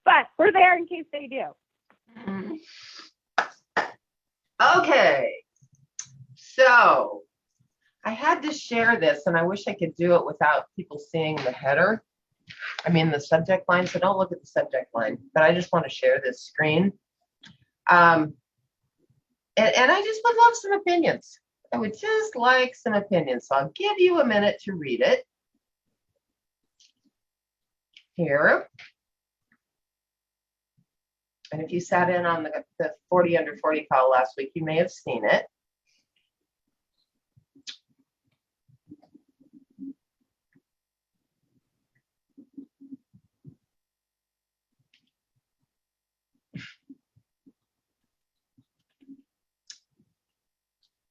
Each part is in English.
but we're there in case they do. Okay. So I had to share this, and I wish I could do it without people seeing the header. I mean, the subject line, so don't look at the subject line, but I just want to share this screen. And I just would love some opinions. I would just like some opinions. So I'll give you a minute to read it. Here. And if you sat in on the 40 under 40 call last week, you may have seen it.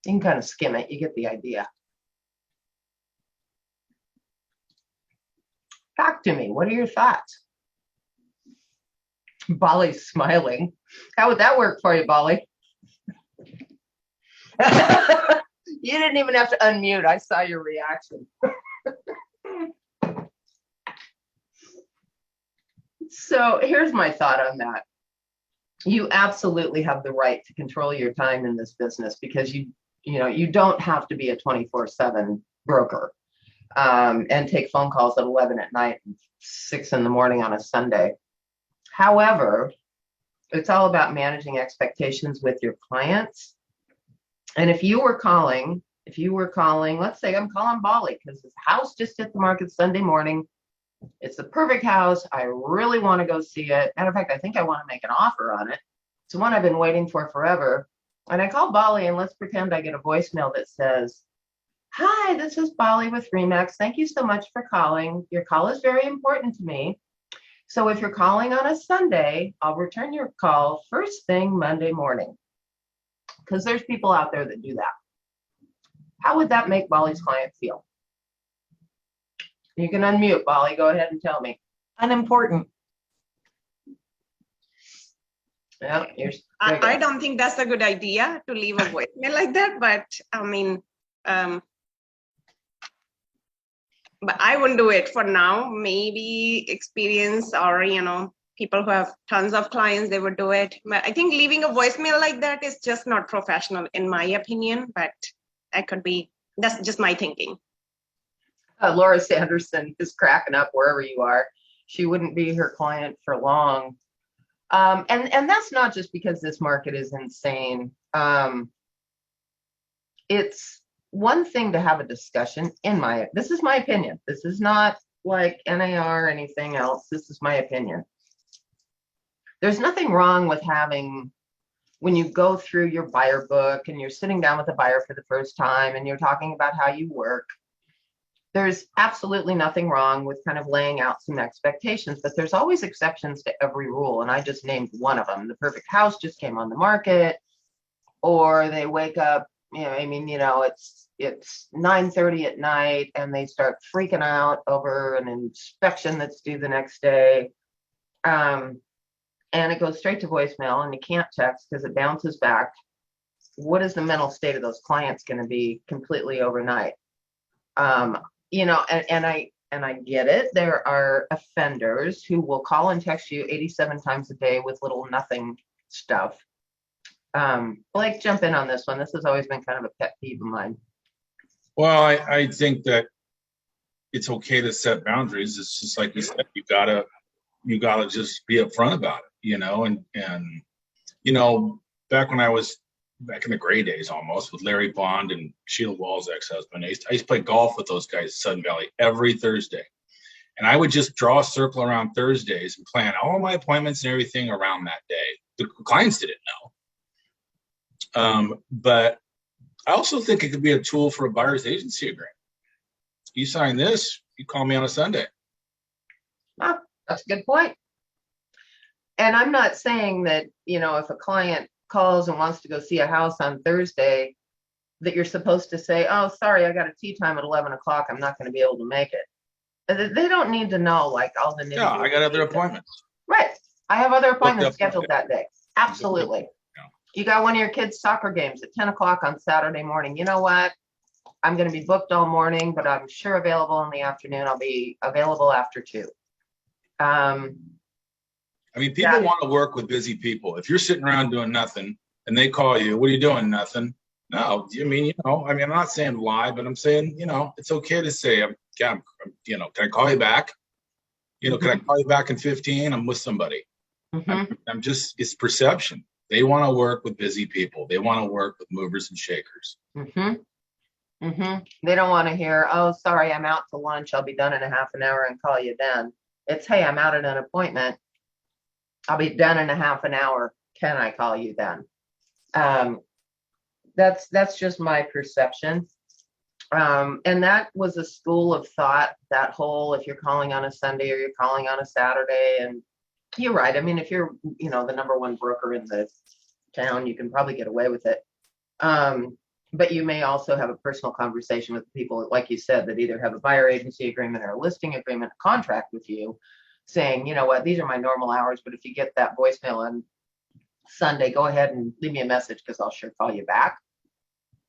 You can kind of skim it. You get the idea. Talk to me. What are your thoughts? Bali's smiling. How would that work for you, Bali? You didn't even have to unmute. I saw your reaction. So here's my thought on that. You absolutely have the right to control your time in this business because you don't have to be a 24/7 broker and take phone calls at 11 at night and 6 in the morning on a Sunday. However, it's all about managing expectations with your clients. And if you were calling, let's say I'm calling Bali because his house just hit the market Sunday morning. It's the perfect house. I really want to go see it. Matter of fact, I think I want to make an offer on it. It's one I've been waiting for forever. And I call Bali, and let's pretend I get a voicemail that says, "Hi, this is Bali with Remax. Thank you so much for calling. Your call is very important to me. So if you're calling on a Sunday, I'll return your call first thing Monday morning." Because there's people out there that do that. How would that make Bali's client feel? You can unmute, Bali. Go ahead and tell me. Unimportant. Yeah, I don't think that's a good idea to leave a voicemail like that, but I mean, but I wouldn't do it for now. Maybe experience or, people who have tons of clients, they would do it. But I think leaving a voicemail like that is just not professional, in my opinion, but that's just my thinking. Laura Sanderson is cracking up wherever you are. She wouldn't be her client for long. And that's not just because this market is insane. It's one thing to have a discussion this is my opinion. This is not like NAR or anything else. This is my opinion. There's nothing wrong with when you go through your buyer book and you're sitting down with a buyer for the first time and you're talking about how you work. There's absolutely nothing wrong with kind of laying out some expectations, but there's always exceptions to every rule. And I just named one of them. The perfect house just came on the market, or they wake up, it's 9:30 at night and they start freaking out over an inspection that's due the next day. And it goes straight to voicemail and you can't text because it bounces back. What is the mental state of those clients going to be completely overnight? And I get it. There are offenders who will call and text you 87 times a day with little nothing stuff. Blake, jump in on this one. This has always been kind of a pet peeve of mine. Well, I think that it's okay to set boundaries. It's just like you said, you gotta just be upfront about it, and back when I was back in the gray days almost with Larry Bond and Sheila Wall's ex-husband, I used to play golf with those guys at Sun Valley every Thursday. And I would just draw a circle around Thursdays and plan all my appointments and everything around that day. The clients didn't know. But I also think it could be a tool for a buyer's agency agreement. You sign this, you call me on a Sunday. Oh, that's a good point. And I'm not saying that, if a client calls and wants to go see a house on Thursday, that you're supposed to say, "Oh, sorry, I got a tea time at 11 o'clock. I'm not going to be able to make it." They don't need to know like all the. Yeah, I got other appointments. Right. I have other appointments scheduled that day. Absolutely. Yeah. You got one of your kids' soccer games at 10 o'clock on Saturday morning. You know what? I'm going to be booked all morning, but I'm sure available in the afternoon. I'll be available after 2. I mean, people Yeah. want to work with busy people. If you're sitting around doing nothing and they call you, what are you doing? Nothing. No, I mean, I'm not saying lie, but I'm saying, it's okay to say, can I call you back? Can I call you back in 15? I'm with somebody. Mhm. I'm just, it's perception. They want to work with busy people. They want to work with movers and shakers. Mhm. Mhm. They don't want to hear, "Oh, sorry, I'm out to lunch. I'll be done in a half an hour and call you then." It's, "Hey, I'm out at an appointment. I'll be done in a half an hour. Can I call you then?" Um, that's just my perception. And that was a school of thought, that whole, if you're calling on a Sunday or you're calling on a Saturday. And you're right. I mean, if you're, the number one broker in the town, you can probably get away with it. But you may also have a personal conversation with people, like you said, that either have a buyer agency agreement or a listing agreement, a contract with you, saying, you know what, these are my normal hours, but if you get that voicemail on Sunday, go ahead and leave me a message because I'll sure call you back.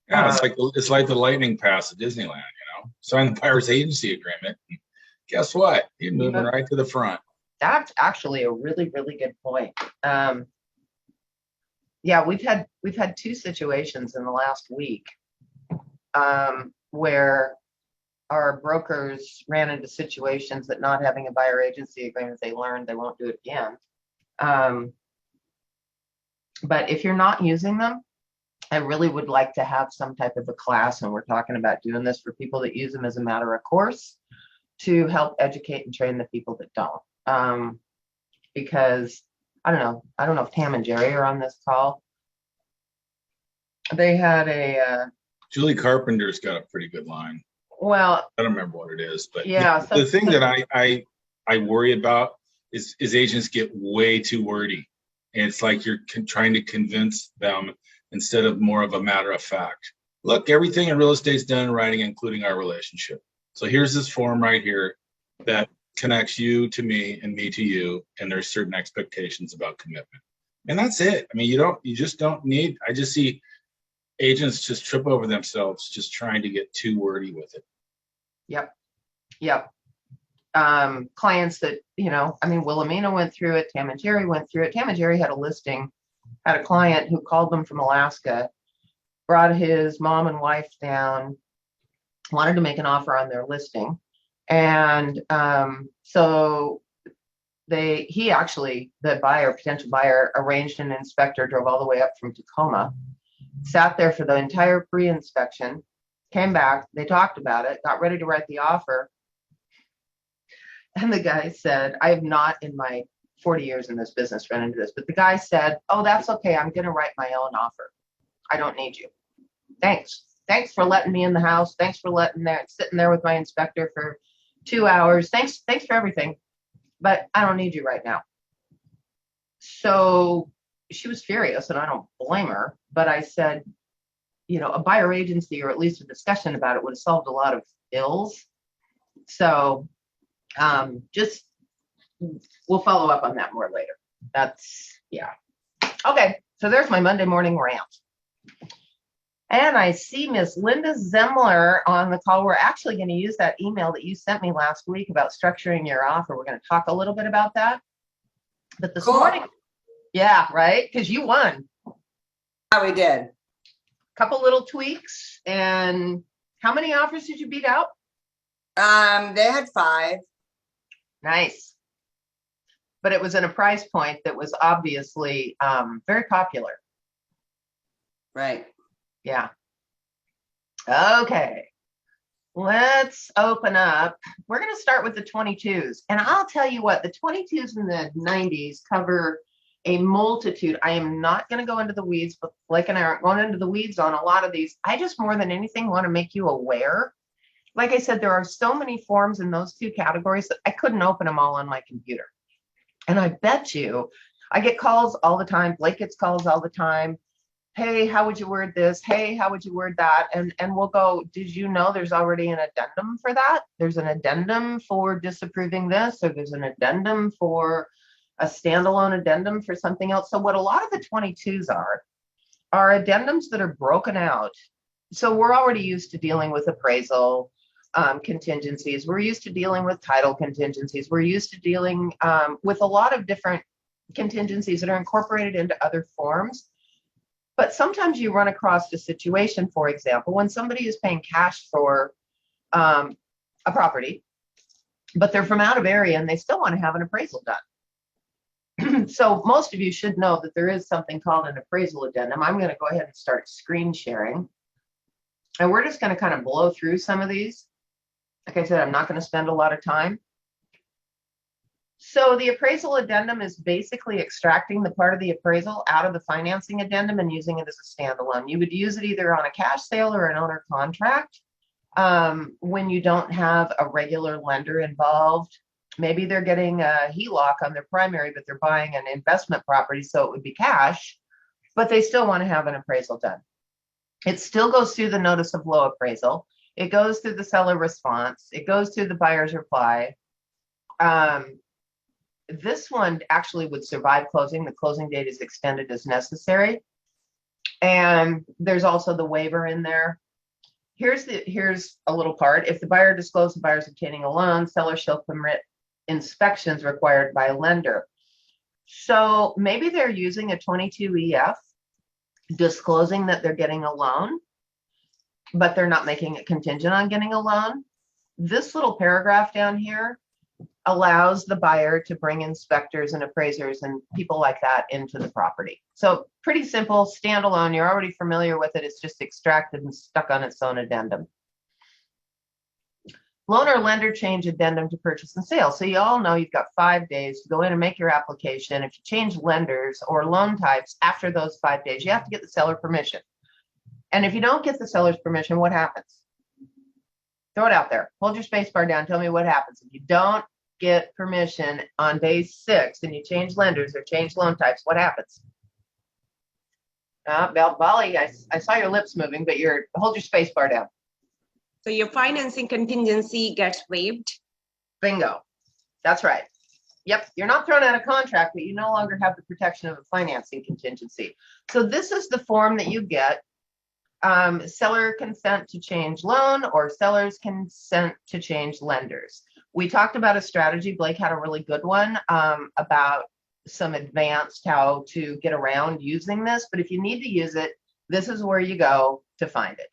Yeah, it's like the lightning pass at Disneyland, sign the buyer's agency agreement. Guess what? You're moving right to the front. That's actually a really, really good point. Yeah, we've had two situations in the last week where our brokers ran into situations that not having a buyer agency agreement, they learned they won't do it again. But if you're not using them, I really would like to have some type of a class, and we're talking about doing this for people that use them as a matter of course to help educate and train the people that don't. Because I don't know if Tam and Jerry are on this call. They had Julie Carpenter's got a pretty good line. well, I don't remember what it is, but yeah. the thing that I worry about is agents get way too wordy, and it's like you're trying to convince them instead of more of a matter of fact. Look, everything in real estate is done in writing, including our relationship. So here's this form right here that connects you to me and me to you, and there's certain expectations about commitment, and that's it. I mean, you just don't need. I just see agents just trip over themselves just trying to get too wordy with it. Yep. Clients that, Wilhelmina went through it. Tam and Jerry went through it. Tam and Jerry had a client who called them from Alaska, brought his mom and wife down, wanted to make an offer on their listing. And so the potential buyer, arranged an inspector, drove all the way up from Tacoma, sat there for the entire pre-inspection, came back, they talked about it, got ready to write the offer. And the guy said, I have not in my 40 years in this business run into this, but the guy said, "Oh, that's okay. I'm going to write my own offer. I don't need you. Thanks. Thanks for letting me in the house. Thanks for sitting there with my inspector for 2 hours. Thanks for everything. But I don't need you right now." So she was furious, and I don't blame her. But I said, a buyer agency, or at least a discussion about it, would have solved a lot of ills. So we'll follow up on that more later. Yeah. Okay. So there's my Monday morning rant. And I see Miss Linda Zemler on the call. We're actually going to use that email that you sent me last week about structuring your offer. We're going to talk a little bit about that. But this morning, yeah, right? Because you won. Yeah, we did. Couple little tweaks. And how many offers did you beat out? They had 5. Nice. But it was at a price point that was obviously very popular. Right. Yeah. Okay. Let's open up. We're going to start with the 22's. And I'll tell you what, the 22's and the 90's cover a multitude. I am not going to go into the weeds, but Blake and I aren't going into the weeds on a lot of these. I just more than anything want to make you aware. Like I said, there are so many forms in those two categories that I couldn't open them all on my computer. And I bet you, I get calls all the time. Blake gets calls all the time. Hey, how would you word this? Hey, how would you word that? And we'll go, did you know there's already an addendum for that? There's an addendum for disapproving this, or there's an addendum for a standalone addendum for something else. So what a lot of the 22's are addendums that are broken out. So we're already used to dealing with appraisal contingencies. We're used to dealing with title contingencies. We're used to dealing with a lot of different contingencies that are incorporated into other forms. But sometimes you run across a situation, for example, when somebody is paying cash for a property, but they're from out of area and they still want to have an appraisal done. So most of you should know that there is something called an appraisal addendum. I'm going to go ahead and start screen sharing. And we're just going to kind of blow through some of these. Like I said, I'm not going to spend a lot of time. So the appraisal addendum is basically extracting the part of the appraisal out of the financing addendum and using it as a standalone. You would use it either on a cash sale or an owner contract. When you don't have a regular lender involved, maybe they're getting a HELOC on their primary, but they're buying an investment property, so it would be cash, but they still want to have an appraisal done. It still goes through the notice of low appraisal. It goes through the seller response. It goes through the buyer's reply. This one actually would survive closing. The closing date is extended as necessary. And there's also the waiver in there. Here's a little part. If the buyer discloses the buyer's obtaining a loan, seller shall permit inspections required by a lender. So maybe they're using a 22'EF, disclosing that they're getting a loan, but they're not making it contingent on getting a loan. This little paragraph down here allows the buyer to bring inspectors and appraisers and people like that into the property. So pretty simple, standalone. You're already familiar with it. It's just extracted and stuck on its own addendum. Loan or lender change addendum to purchase and sale. So you all know you've got 5 days to go in and make your application. If you change lenders or loan types after those 5 days, you have to get the seller permission. And if you don't get the seller's permission, what happens? Throw it out there. Hold your space bar down. Tell me what happens. If you don't get permission on day 6 and you change lenders or change loan types, what happens? Bali, I saw your lips moving, but hold your space bar down. So your financing contingency gets waived. Bingo. That's right. Yep. You're not thrown out of contract, but you no longer have the protection of a financing contingency. So this is the form that you get. Seller consent to change loan or seller's consent to change lenders. We talked about a strategy. Blake had a really good one about some advanced how to get around using this. But if you need to use it, this is where you go to find it.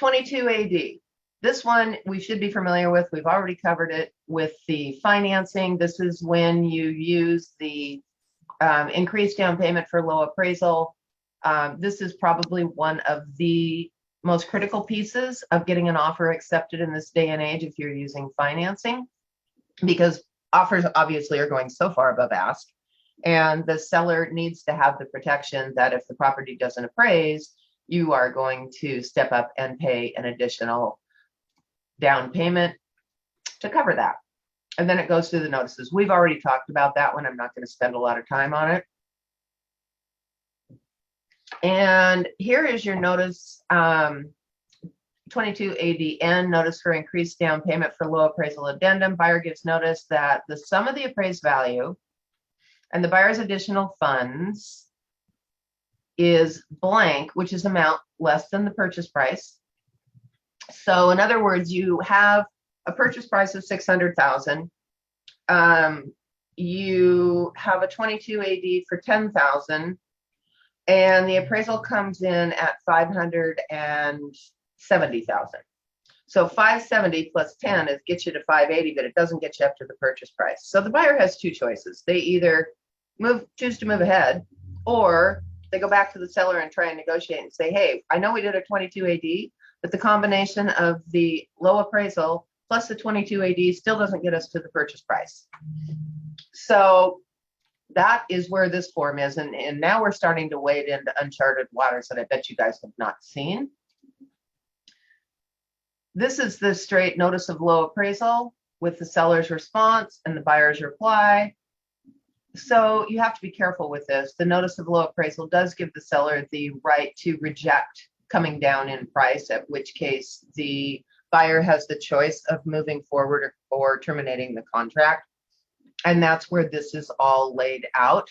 22'AD. This one we should be familiar with. We've already covered it with the financing. This is when you use the increased down payment for low appraisal. This is probably one of the most critical pieces of getting an offer accepted in this day and age if you're using financing, because offers obviously are going so far above ask, and the seller needs to have the protection that if the property doesn't appraise, you are going to step up and pay an additional down payment to cover that. And then it goes through the notices. We've already talked about that one. I'm not going to spend a lot of time on it. And here is your notice, 22'ADN, notice for increased down payment for low appraisal addendum. Buyer gives notice that the sum of the appraised value and the buyer's additional funds is blank, which is amount less than the purchase price. So in other words, you have a purchase price of $600,000. You have a 22'AD for $10,000, and the appraisal comes in at $570,000. So 570 plus 10 gets you to 580, but it doesn't get you up to the purchase price. So the buyer has two choices. They either choose to move ahead, or they go back to the seller and try and negotiate and say, hey, I know we did a 22'AD, but the combination of the low appraisal plus the 22'AD still doesn't get us to the purchase price. So that is where this form is. And now we're starting to wade into uncharted waters that I bet you guys have not seen. This is the straight notice of low appraisal with the seller's response and the buyer's reply. So you have to be careful with this. The notice of low appraisal does give the seller the right to reject coming down in price, at which case the buyer has the choice of moving forward or terminating the contract. And that's where this is all laid out.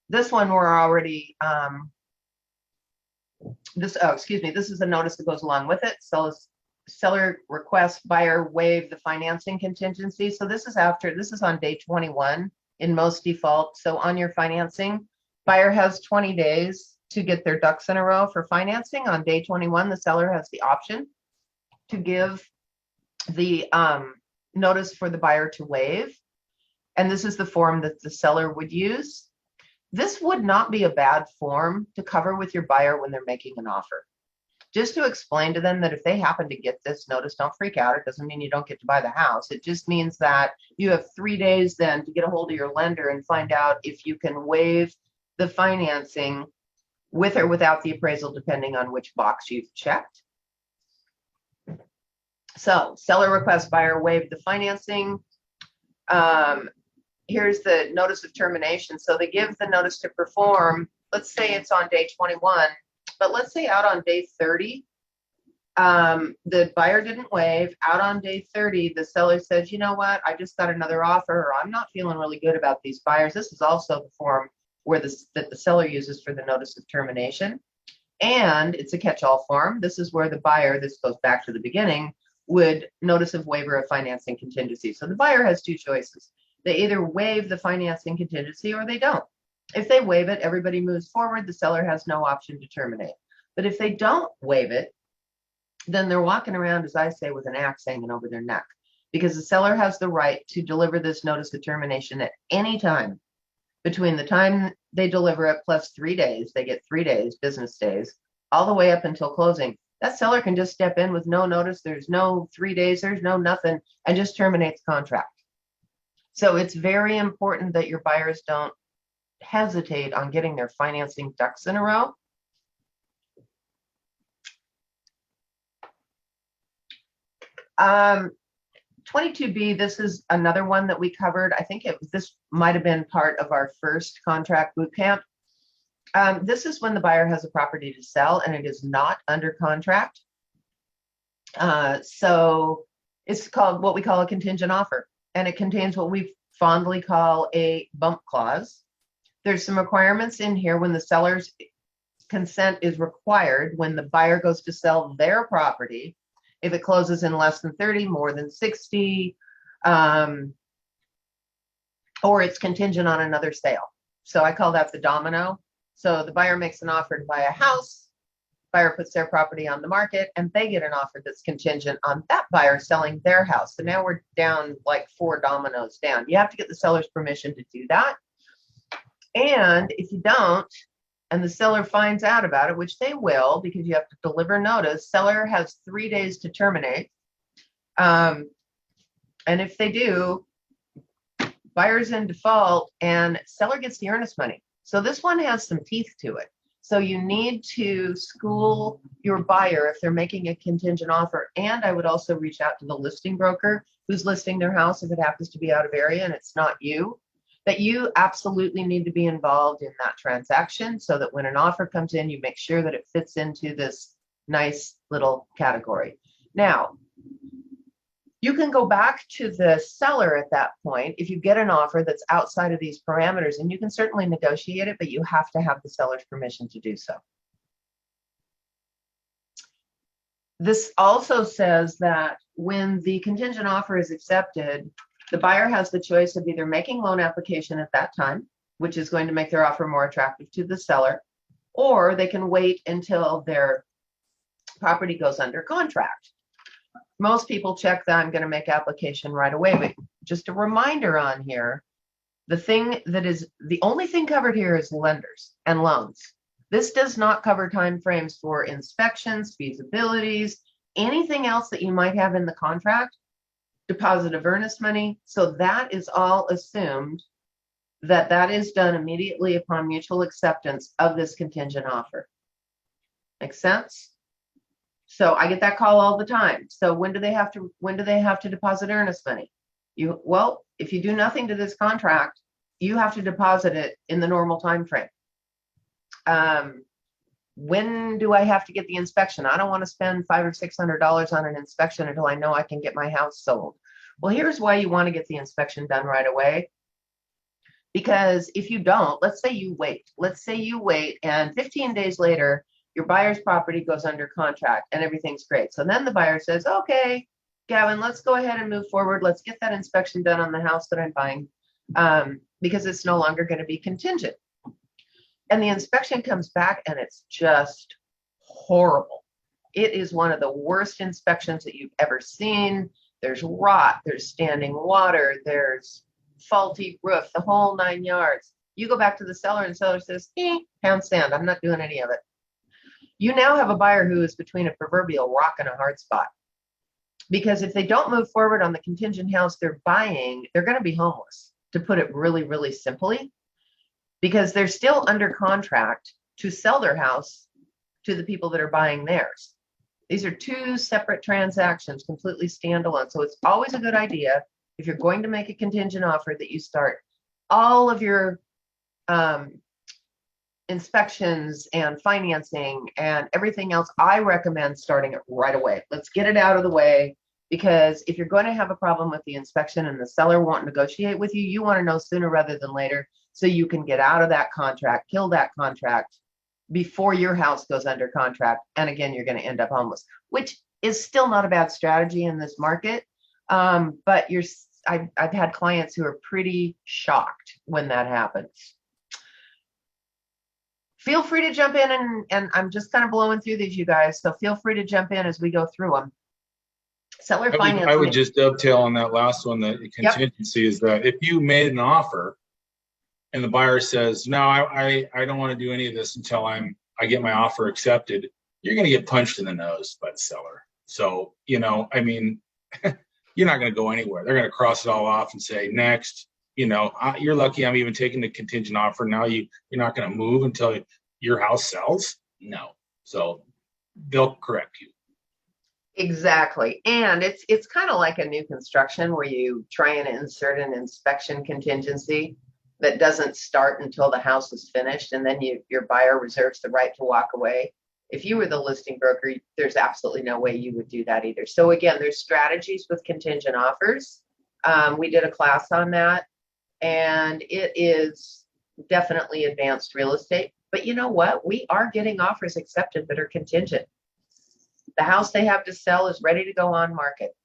This one we're already, this is a notice that goes along with it. Seller's seller requests buyer waive the financing contingency. So this is on day 21 in most default. So on your financing, buyer has 20 days to get their ducks in a row for financing. On day 21, the seller has the option to give the notice for the buyer to waive. And this is the form that the seller would use. This would not be a bad form to cover with your buyer when they're making an offer. Just to explain to them that if they happen to get this notice, don't freak out. It doesn't mean you don't get to buy the house. It just means that you have 3 days then to get a hold of your lender and find out if you can waive the financing with or without the appraisal, depending on which box you've checked. So seller requests buyer waive the financing. Here's the notice of termination. So they give the notice to perform. Let's say it's on day 21, but let's say out on day 30, the buyer didn't waive. Out on day 30, the seller says, you know what, I just got another offer, or I'm not feeling really good about these buyers. This is also the form where that the seller uses for the notice of termination. And it's a catch-all form. This is where the buyer, this goes back to the beginning, would notice of waiver of financing contingency. So the buyer has 2 choices. They either waive the financing contingency or they don't. If they waive it, everybody moves forward. The seller has no option to terminate. But if they don't waive it, then they're walking around, as I say, with an axe hanging over their neck, because the seller has the right to deliver this notice of termination at any time between the time they deliver it plus 3 days. They get 3 days, business days, all the way up until closing. That seller can just step in with no notice. There's no 3 days, there's no nothing, and just terminates contract. So it's very important that your buyers don't hesitate on getting their financing ducks in a row. Um, 22B, this is another one that we covered. I think this might have been part of our first contract boot camp. This is when the buyer has a property to sell and it is not under contract. So it's called what we call a contingent offer, and it contains what we fondly call a bump clause. There's some requirements in here when the seller's consent is required when the buyer goes to sell their property. If it closes in less than 30, more than 60, or it's contingent on another sale. So I call that the domino. So the buyer makes an offer to buy a house, buyer puts their property on the market, and they get an offer that's contingent on that buyer selling their house. So now we're down like 4 dominoes down. You have to get the seller's permission to do that. And if you don't, and the seller finds out about it, which they will, because you have to deliver notice, seller has 3 days to terminate. And if they do, buyer's in default and seller gets the earnest money. So this one has some teeth to it. So you need to school your buyer if they're making a contingent offer. And I would also reach out to the listing broker who's listing their house if it happens to be out of area and it's not you, that you absolutely need to be involved in that transaction so that when an offer comes in, you make sure that it fits into this nice little category. Now, you can go back to the seller at that point if you get an offer that's outside of these parameters, and you can certainly negotiate it, but you have to have the seller's permission to do so. This also says that when the contingent offer is accepted, the buyer has the choice of either making loan application at that time, which is going to make their offer more attractive to the seller, or they can wait until their property goes under contract. Most people check that I'm going to make application right away, but just a reminder on here, the only thing covered here is lenders and loans. This does not cover timeframes for inspections, feasibilities, anything else that you might have in the contract, deposit of earnest money. So that is all assumed that is done immediately upon mutual acceptance of this contingent offer. Make sense? So I get that call all the time. So when do they have to deposit earnest money? Well, if you do nothing to this contract, you have to deposit it in the normal time frame. When do I have to get the inspection? I don't want to spend $500 or $600 on an inspection until I know I can get my house sold. Well, here's why you want to get the inspection done right away. Because if you don't, let's say you wait and 15 days later, Your buyer's property goes under contract and everything's great. So then the buyer says, okay, Gavin, let's go ahead and move forward. Let's get that inspection done on the house that I'm buying, because it's no longer going to be contingent. And the inspection comes back and it's just horrible. It is one of the worst inspections that you've ever seen. There's rot, there's standing water, there's faulty roof, the whole 9 yards. You go back to the seller and the seller says, pound sand, I'm not doing any of it. You now have a buyer who is between a proverbial rock and a hard spot. Because if they don't move forward on the contingent house they're buying, they're going to be homeless, to put it really, really simply, because they're still under contract to sell their house to the people that are buying theirs. These are two separate transactions, completely standalone. So it's always a good idea, if you're going to make a contingent offer, that you start all of your inspections and financing and everything else. I recommend starting it right away. Let's get it out of the way, because if you're going to have a problem with the inspection and the seller won't negotiate with you, you want to know sooner rather than later, so you can get out of that contract, kill that contract before your house goes under contract. And again, you're going to end up homeless, which is still not a bad strategy in this market. But I've had clients who are pretty shocked when that happens. Feel free to jump in, and I'm just kind of blowing through these, you guys. So feel free to jump in as we go through them. Seller financing. I would just dovetail on that last one. The contingency is that if you made an offer and the buyer says, no, I don't want to do any of this until I get my offer accepted, you're going to get punched in the nose by the seller. So, I mean, you're not going to go anywhere. They're going to cross it all off and say, next. You're lucky I'm even taking the contingent offer. Now you're not going to move until your house sells. No. So they'll correct you. Exactly. And it's kind of like a new construction where you try and insert an inspection contingency that doesn't start until the house is finished, and then your buyer reserves the right to walk away. If you were the listing broker, there's absolutely no way you would do that either. So again, there's strategies with contingent offers. We did a class on that, and it is definitely advanced real estate. But you know what? We are getting offers accepted that are contingent. The house they have to sell is ready to go on market.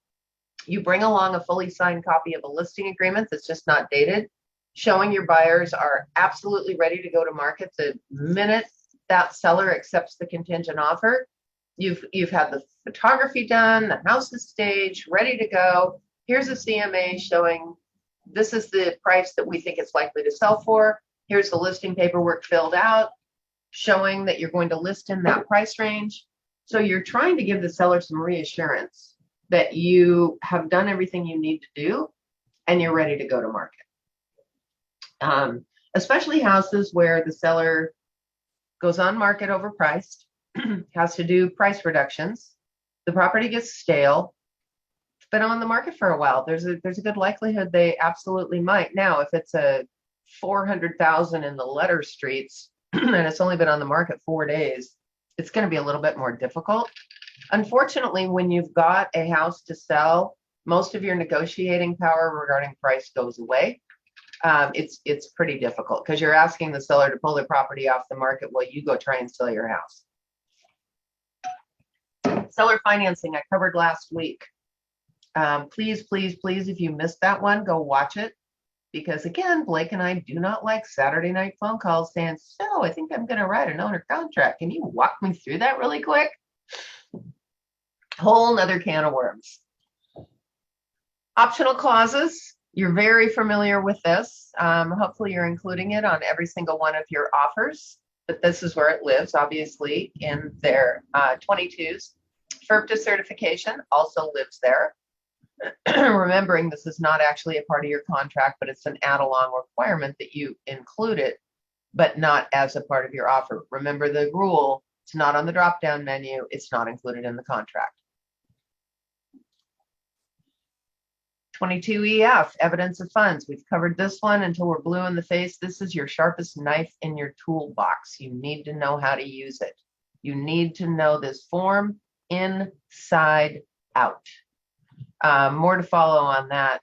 You bring along a fully signed copy of a listing agreement that's just not dated, showing your buyers are absolutely ready to go to market the minute that seller accepts the contingent offer. You've had the photography done, the house is staged, ready to go. Here's a CMA showing this is the price that we think it's likely to sell for. Here's the listing paperwork filled out, showing that you're going to list in that price range. So you're trying to give the seller some reassurance that you have done everything you need to do and you're ready to go to market. Especially houses where the seller goes on market overpriced, has to do price reductions. The property gets stale. It's been on the market for a while. There's a good likelihood they absolutely might. Now, if it's a 400,000 in the letter streets and it's only been on the market 4 days, it's going to be a little bit more difficult. Unfortunately, when you've got a house to sell, most of your negotiating power regarding price goes away. It's pretty difficult because you're asking the seller to pull their property off the market while you go try and sell your house. Seller financing, I covered last week. Please, please, please, if you missed that one, go watch it. Because again, Blake and I do not like Saturday night phone calls saying, so I think I'm going to write an owner contract. Can you walk me through that really quick? Whole nother can of worms. Optional clauses. You're very familiar with this. Hopefully you're including it on every single one of your offers, but this is where it lives, obviously, in their 22'S. FERPTA certification also lives there. Remembering this is not actually a part of your contract, but it's an add-along requirement that you include it, but not as a part of your offer. Remember the rule, it's not on the drop-down menu, it's not included in the contract. 22'EF, evidence of funds. We've covered this one until we're blue in the face. This is your sharpest knife in your toolbox. You need to know how to use it. You need to know this form inside out. More to follow on that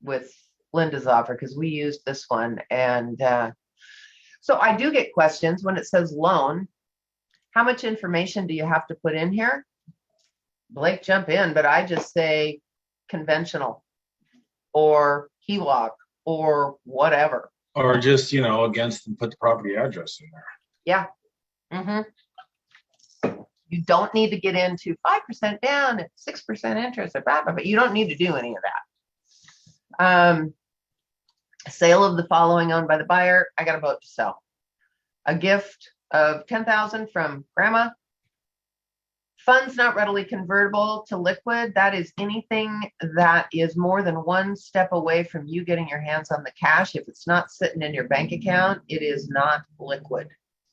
with Linda's offer because we used this one. And so I do get questions when it says loan. How much information do you have to put in here? Blake, jump in, but I just say conventional or HELOC or whatever. Or just, against and put the property address in there. Yeah. You don't need to get into 5% down and 6% interest, but you don't need to do any of that. Sale of the following owned by the buyer. I got a boat to sell. A gift of $10,000 from grandma. Funds not readily convertible to liquid. That is anything that is more than one step away from you getting your hands on the cash. If it's not sitting in your bank account, it is not liquid.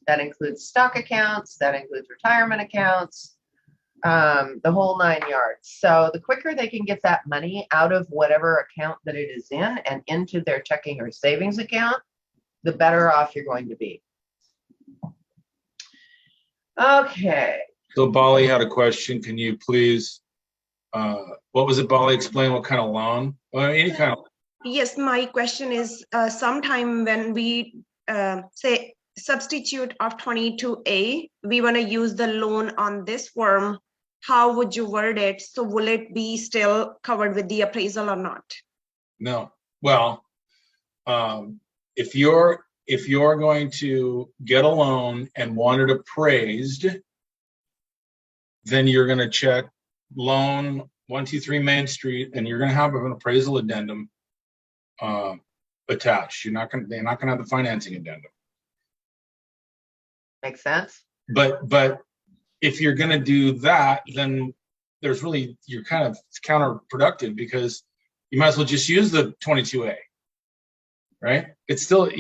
That includes stock accounts, that includes retirement accounts, the whole 9 yards. So the quicker they can get that money out of whatever account that it is in and into their checking or savings account, the better off you're going to be. Okay. So Bali had a question. Can you please, what was it, Bali? Explain what kind of loan? Well, any kind of. Yes, my question is, sometime when we say substitute of 22A, we want to use the loan on this form. How would you word it? So will it be still covered with the appraisal or not? No. Well, if you're going to get a loan and want it appraised, then you're going to check loan 123 Main Street, and you're going to have an appraisal addendum attached. They're not going to have the financing addendum. Makes sense. But if you're going to do that, then you're kind of counterproductive, because you might as well just use the 22A, right? It's still, I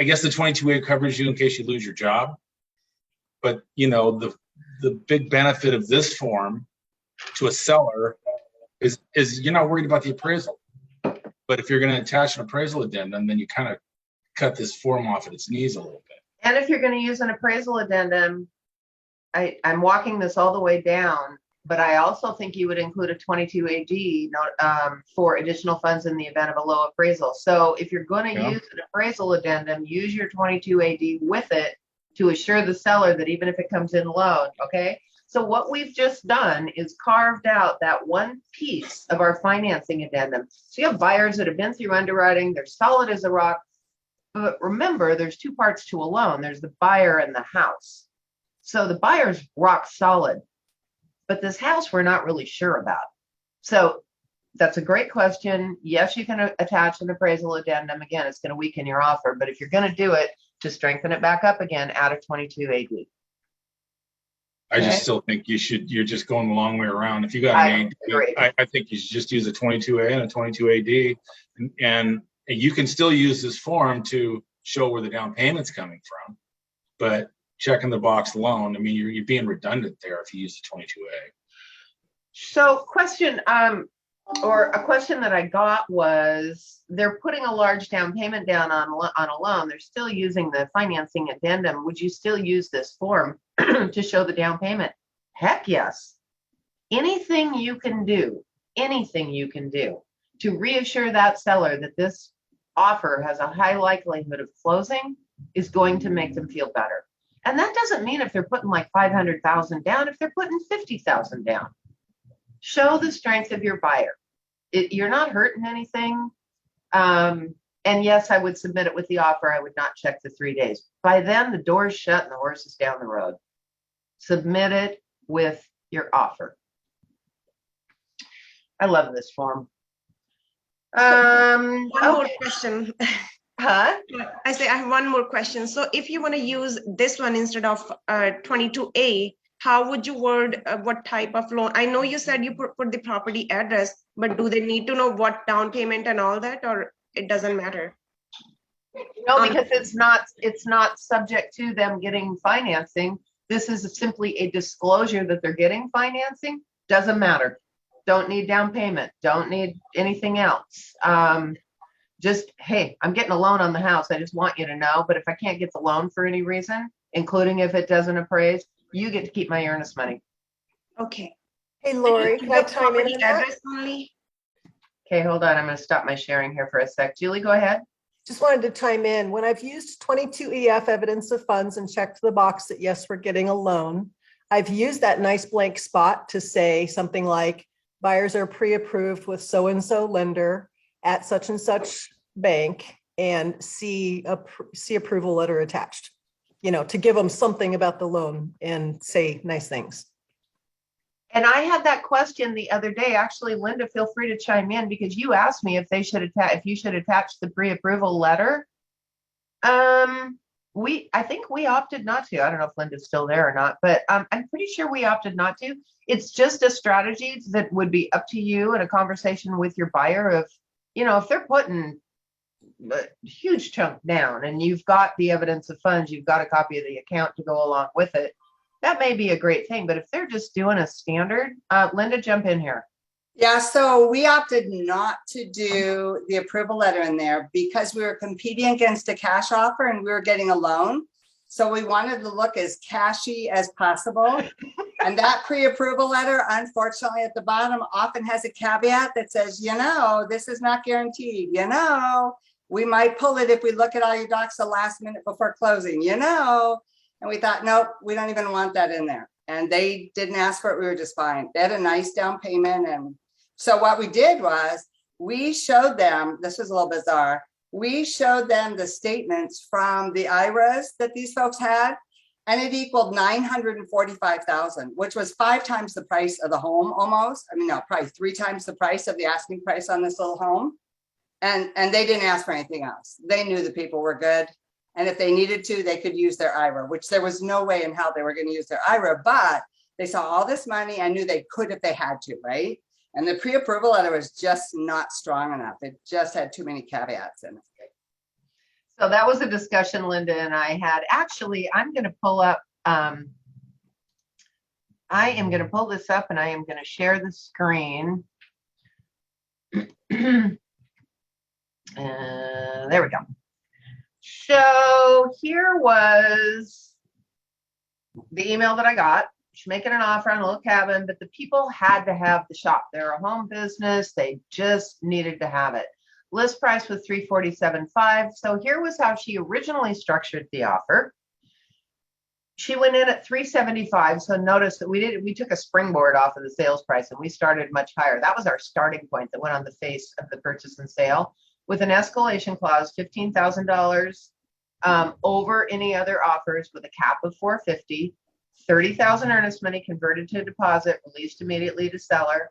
guess the 22A covers you in case you lose your job. But, the big benefit of this form to a seller is you're not worried about the appraisal. But if you're going to attach an appraisal addendum, then you kind of cut this form off at its knees a little bit. And if you're going to use an appraisal addendum, I'm walking this all the way down, but I also think you would include a 22AD for additional funds in the event of a low appraisal. So if you're going to use an appraisal addendum, use your 22AD with it to assure the seller that even if it comes in low, okay? So what we've just done is carved out that one piece of our financing addendum. So you have buyers that have been through underwriting, they're solid as a rock. But remember, there's two parts to a loan. There's the buyer and the house. So the buyer's rock solid, but this house we're not really sure about. So that's a great question. Yes, you can attach an appraisal addendum. Again, it's going to weaken your offer, but if you're going to do it to strengthen it back up again, add a 22AD. I just still think you're just going the long way around. If you got an AD, I think you should just use a 22A and a 22AD, and you can still use this form to show where the down payment's coming from, but checking the box loan, you're being redundant there if you use the 22A. So a question that I got was, they're putting a large down payment down on a loan. They're still using the financing addendum. Would you still use this form to show the down payment? Heck yes. Anything you can do to reassure that seller that this offer has a high likelihood of closing is going to make them feel better. And that doesn't mean if they're putting like 500,000 down, if they're putting 50,000 down. Show the strength of your buyer. You're not hurting anything. And yes, I would submit it with the offer. I would not check the 3 days. By then, the door's shut and the horse is down the road. Submit it with your offer. I love this form. One more question. Huh? I have one more question. So if you want to use this one instead of 22A, how would you word what type of loan? I know you said you put the property address, but do they need to know what down payment and all that, or it doesn't matter? No, because it's not subject to them getting financing. This is simply a disclosure that they're getting financing. Doesn't matter. Don't need down payment. Don't need anything else. Just, hey, I'm getting a loan on the house. I just want you to know. But if I can't get the loan for any reason, including if it doesn't appraise, you get to keep my earnest money. Okay. Hey, Lori, can I chime in? Address only? Okay, hold on. I'm going to stop my sharing here for a sec. Julie, go ahead. Just wanted to chime in. When I've used 22EF evidence of funds and checked the box that yes, we're getting a loan, I've used that nice blank spot to say something like buyers are pre-approved with so-and-so lender at such and such bank and see approval letter attached, to give them something about the loan and say nice things. And I had that question the other day. Actually, Linda, feel free to chime in because you asked me if you should attach the pre-approval letter. I think we opted not to. I don't know if Linda's still there or not, but I'm pretty sure we opted not to. It's just a strategy that would be up to you in a conversation with your buyer of, if they're putting a huge chunk down and you've got the evidence of funds, you've got a copy of the account to go along with it. That may be a great thing, but if they're just doing a standard, Linda, jump in here. Yeah, so we opted not to do the approval letter in there because we were competing against a cash offer and we were getting a loan. So we wanted to look as cashy as possible. And that pre-approval letter, unfortunately, at the bottom often has a caveat that says, this is not guaranteed. We might pull it if we look at all your docs the last minute before closing, And we thought, nope, we don't even want that in there. And they didn't ask for it. We were just fine. They had a nice down payment. And so what we did was we showed them, this was a little bizarre. We showed them the statements from the IRAs that these folks had, and it equaled $945,000, which was 5 times the price of the home almost. I mean, no, probably 3 times the price of the asking price on this little home. And they didn't ask for anything else. They knew the people were good. And if they needed to, they could use their IRA, which there was no way in hell they were going to use their IRA, but they saw all this money. I knew they could if they had to, right? And the pre-approval letter was just not strong enough. It just had too many caveats in it. So that was a discussion Linda and I had. Actually, I'm going to pull up, I am going to pull this up and I am going to share the screen. There we go. So here was the email that I got. She's making an offer on a little cabin, but the people had to have the shop. They're a home business. They just needed to have it. List price was $347,500. So here was how she originally structured the offer. She went in at $375,000. So notice that we took a springboard off of the sales price and we started much higher. That was our starting point that went on the face of the purchase and sale with an escalation clause, $15,000 over any other offers with a cap of $450,000, $30,000 earnest money converted to deposit, released immediately to seller.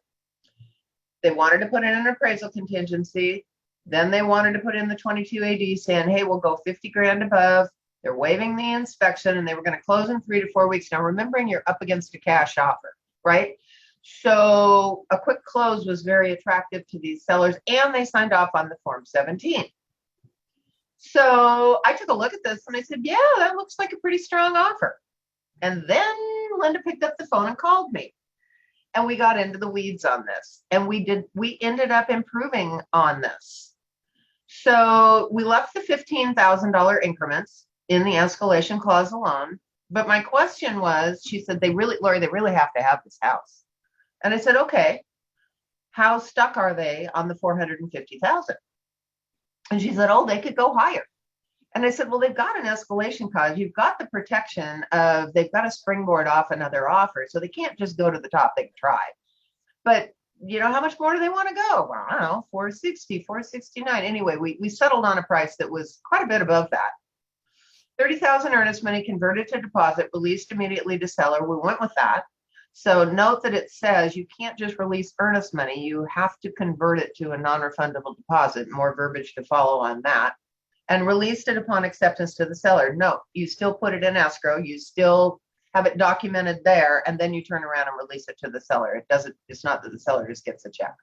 They wanted to put in an appraisal contingency. Then they wanted to put in the 22 AD saying, hey, we'll go $50,000 above. They're waiving the inspection and they were going to close in 3 to 4 weeks. Now, remembering you're up against a cash offer, right? So a quick close was very attractive to these sellers and they signed off on the Form 17. So I took a look at this and I said, yeah, that looks like a pretty strong offer. And then Linda picked up the phone and called me. And we got into the weeds on this. And we ended up improving on this. So we left the $15,000 increments in the escalation clause alone. But my question was, she said, Lori, they really have to have this house. And I said, okay, how stuck are they on the $450,000? And she said, oh, they could go higher. And I said, well, they've got an escalation clause. You've got the protection of, they've got a springboard off another offer. So they can't just go to the top. They can try. But, how much more do they want to go? Well, I don't know, 460, 469. Anyway, we settled on a price that was quite a bit above that. 30,000 earnest money converted to deposit, released immediately to seller. We went with that. So note that it says you can't just release earnest money. You have to convert it to a non-refundable deposit. More verbiage to follow on that. And released it upon acceptance to the seller. No, you still put it in escrow. You still have it documented there, and then you turn around and release it to the seller. It's not that the seller just gets a check.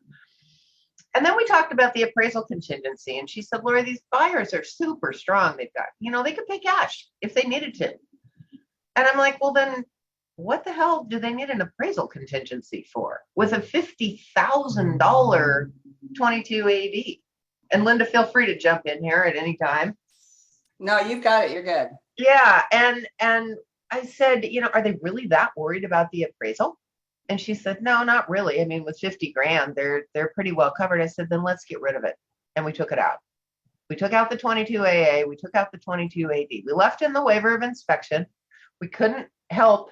And then we talked about the appraisal contingency, and she said, Lori, these buyers are super strong. They've got, they could pay cash if they needed to. And I'm like, well, then what the hell do they need an appraisal contingency for with a $50,000 22 AD? And Linda, feel free to jump in here at any time. No, you've got it. You're good. Yeah. And I said, are they really that worried about the appraisal? And she said, no, not really. I mean, with $50,000, they're pretty well covered. I said, then let's get rid of it. And we took it out. We took out the 22AA, we took out the 22AD. We left in the waiver of inspection. We couldn't help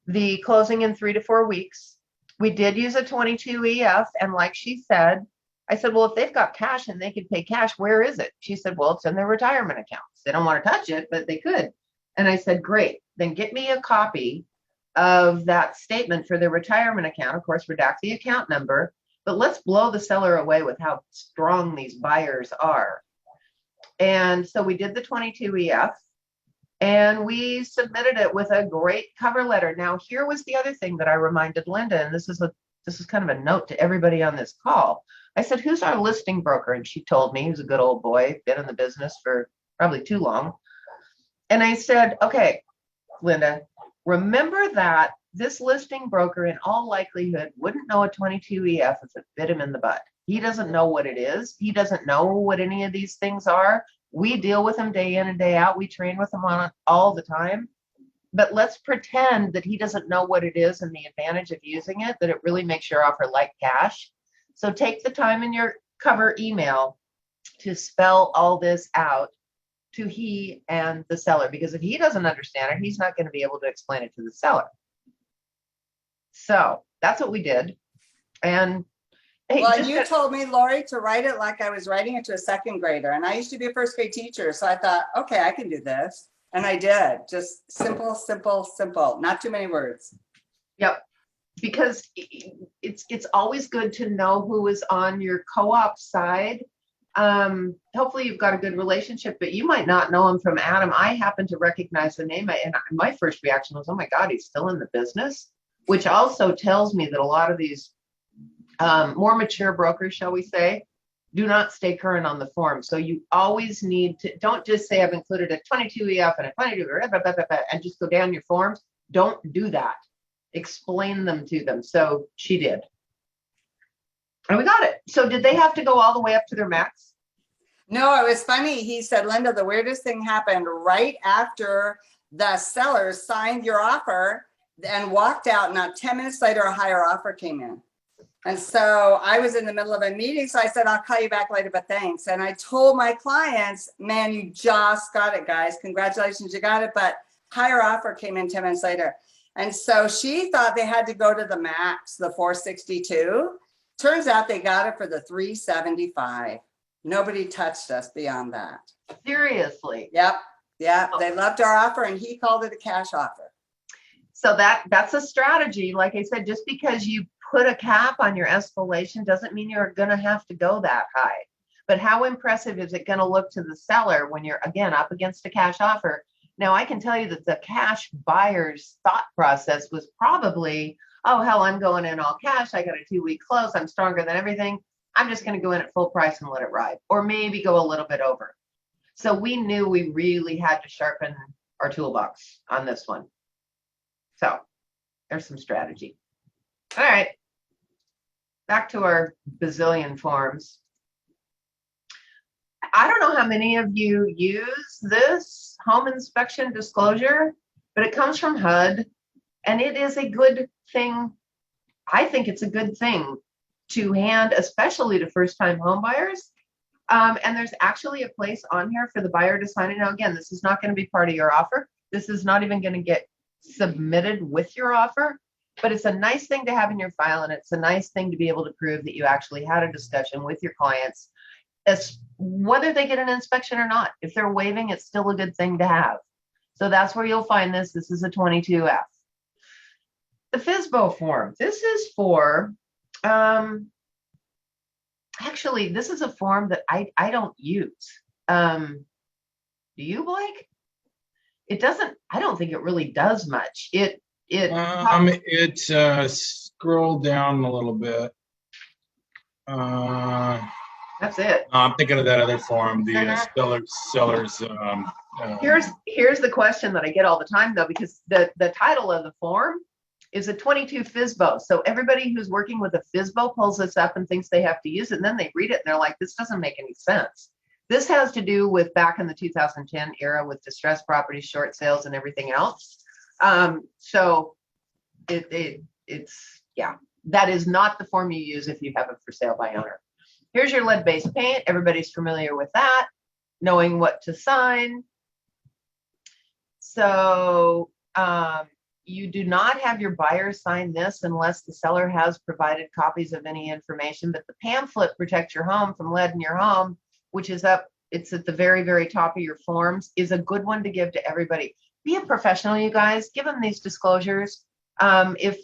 the closing in 3 to 4 weeks. We did use a 22EF, and like she said, I said, well, if they've got cash and they could pay cash, where is it? She said, well, it's in their retirement accounts. They don't want to touch it, but they could. And I said, great, then get me a copy of that statement for their retirement account. Of course, redact the account number, but let's blow the seller away with how strong these buyers are. And so we did the 22EF, and we submitted it with a great cover letter. Now, here was the other thing that I reminded Linda, and this is kind of a note to everybody on this call. I said, who's our listing broker? And she told me, he's a good old boy, been in the business for probably too long. And I said, okay, Linda, remember that this listing broker in all likelihood wouldn't know a 22EF if it bit him in the butt. He doesn't know what it is. He doesn't know what any of these things are. We deal with him day in and day out. We train with him on it all the time. But let's pretend that he doesn't know what it is and the advantage of using it, that it really makes your offer like cash. So take the time in your cover email to spell all this out to he and the seller, because if he doesn't understand it, he's not going to be able to explain it to the seller. So that's what we did. And hey, Well, you told me, Lori, to write it like I was writing it to a second grader. And I used to be a first grade teacher. So I thought, okay, I can do this. And I did. Just simple, simple, simple. Not too many words. Yep. Because it's always good to know who is on your co-op side. Hopefully you've got a good relationship, but you might not know him from Adam. I happen to recognize the name, and my first reaction was, oh my God, he's still in the business, which also tells me that a lot of these more mature brokers, shall we say, do not stay current on the form. So you always need to, don't just say I've included a 22EF and a 22 and just go down your forms. Don't do that. Explain them to them. So she did. And we got it. So did they have to go all the way up to their max? No, it was funny. He said, Linda, the weirdest thing happened right after the seller signed your offer and walked out. Not 10 minutes later, a higher offer came in. And so I was in the middle of a meeting. So I said, I'll call you back later, but thanks. And I told my clients, man, you just got it, guys. Congratulations, you got it. But higher offer came in 10 minutes later. And so she thought they had to go to the max, the 462. Turns out they got it for the 375. Nobody touched us beyond that. Seriously. Yep. Yeah. They loved our offer and he called it a cash offer. So that's a strategy. Like I said, just because you put a cap on your escalation doesn't mean you're going to have to go that high. But how impressive is it going to look to the seller when you're, again, up against a cash offer? Now, I can tell you that the cash buyer's thought process was probably, oh, hell, I'm going in all cash. I got a 2-week close. I'm stronger than everything. I'm just going to go in at full price and let it ride, or maybe go a little bit over. So we knew we really had to sharpen our toolbox on this one. So there's some strategy. All right. Back to our bazillion forms. I don't know how many of you use this home inspection disclosure, but it comes from HUD, and it is a good thing. I think it's a good thing to hand, especially to first-time home buyers. And there's actually a place on here for the buyer to sign it. Now, again, this is not going to be part of your offer. This is not even going to get submitted with your offer, but it's a nice thing to have in your file, and it's a nice thing to be able to prove that you actually had a discussion with your clients, as whether they get an inspection or not. If they're waiving, it's still a good thing to have. So that's where you'll find this. This is a 22F. The FSBO form. This is for, actually, this is a form that I don't use. Do you, Blake? It doesn't, I don't think it really does much. Scroll down a little bit. That's it. I'm thinking of that other form, the sellers. Here's the question that I get all the time, though, because the title of the form is a 22 FSBO. So everybody who's working with a FSBO pulls this up and thinks they have to use it, and then they read it and they're like, this doesn't make any sense. This has to do with back in the 2010 era with distressed properties, short sales, and everything else. So it's yeah, that is not the form you use if you have it for sale by owner. Here's your lead-based paint. Everybody's familiar with that. knowing what to sign. So you do not have your buyer sign this unless the seller has provided copies of any information, but the pamphlet protects your home from lead in your home, which is up, it's at the very, very top of your forms, is a good one to give to everybody. Be a professional, you guys, give them these disclosures. If,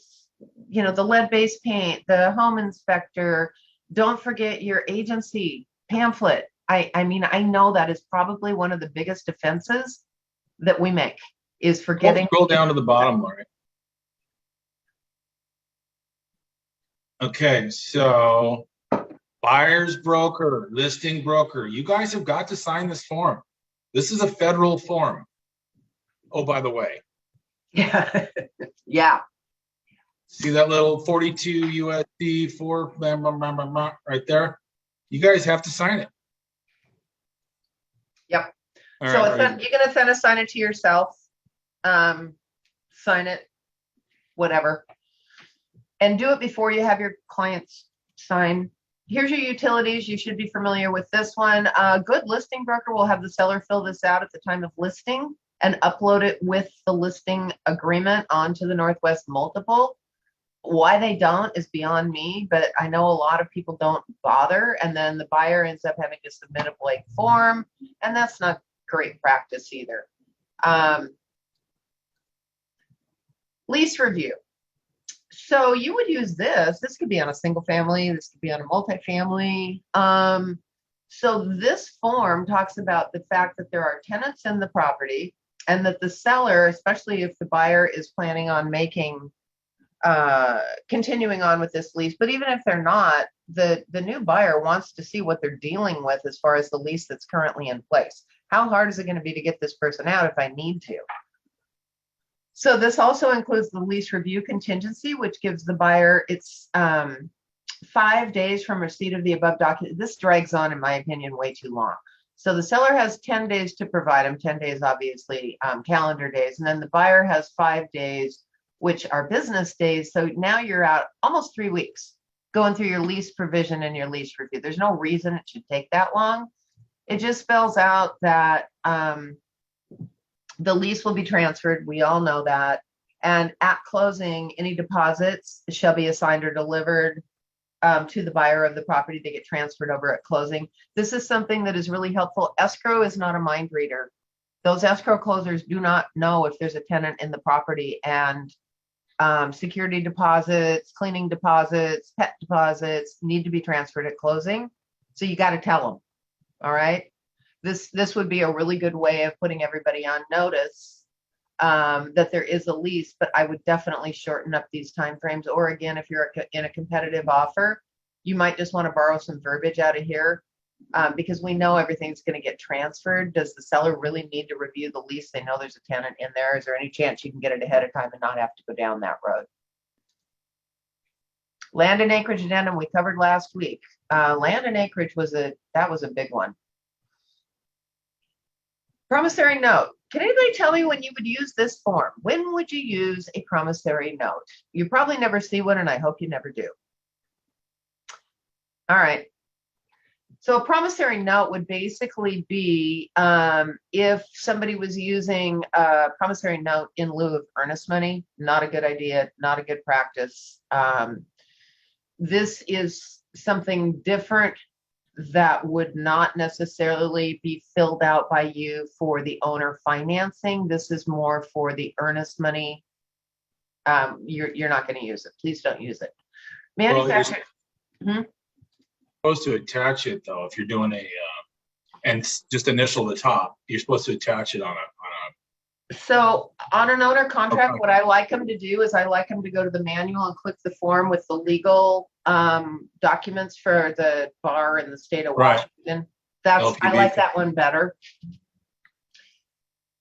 you know, the lead-based paint, the home inspector, don't forget your agency pamphlet. I mean, I know that is probably one of the biggest offenses that we make, is forgetting. Scroll down to the bottom, Lori. Okay, so buyer's broker, listing broker, you guys have got to sign this form. This is a federal form. Oh, by the way. Yeah. Yeah. See that little 42 USD 4 right there? You guys have to sign it. Yep. All So right. you're going to assign it to yourself. Sign it, whatever. And do it before you have your clients sign. Here's your utilities. You should be familiar with this one. A good listing broker will have the seller fill this out at the time of listing and upload it with the listing agreement onto the Northwest Multiple. Why they don't is beyond me, but I know a lot of people don't bother, and then the buyer ends up having to submit a blank form, and that's not great practice either. Lease review. So you would use this. This could be on a single family. This could be on a multifamily. So this form talks about the fact that there are tenants in the property, and that the seller, especially if the buyer is planning on making continuing on with this lease, but even if they're not, the new buyer wants to see what they're dealing with as far as the lease that's currently in place. How hard is it going to be to get this person out if I need to? So this also includes the lease review contingency, which gives the buyer its 5 days from receipt of the above document. This drags on, in my opinion, way too long. So the seller has 10 days to provide them, 10 days, obviously, calendar days, and then the buyer has 5 days, which are business days. So now you're out almost 3 weeks going through your lease provision and your lease review. There's no reason it should take that long. It just spells out that the lease will be transferred. We all know that. And at closing, any deposits shall be assigned or delivered to the buyer of the property. They get transferred over at closing. This is something that is really helpful. Escrow is not a mind reader. Those escrow closers do not know if there's a tenant in the property, and security deposits, cleaning deposits, pet deposits need to be transferred at closing. So you got to tell them. All right. This would be a really good way of putting everybody on notice that there is a lease, but I would definitely shorten up these timeframes. Or again, if you're in a competitive offer, you might just want to borrow some verbiage out of here because we know everything's going to get transferred. Does the seller really need to review the lease? They know there's a tenant in there. Is there any chance you can get it ahead of time and not have to go down that road? Land and acreage addendum we covered last week. Land and acreage was a big one. Promissory note. Can anybody tell me when you would use this form? When would you use a promissory note? You probably never see one, and I hope you never do. All right. So a promissory note would basically be if somebody was using a promissory note in lieu of earnest money. Not a good idea, not a good practice. This is something different that would not necessarily be filled out by you for the owner financing. This is more for the earnest money. You're not going to use it. Please don't use it. Manufacturer. Supposed to attach it though if you're doing a and just initial the top. You're supposed to attach it on a So on an owner contract, Okay. what I like them to do is I like them to go to the manual and click the form with the legal documents for the bar in the state of Right. Washington. I LPB. like that one better.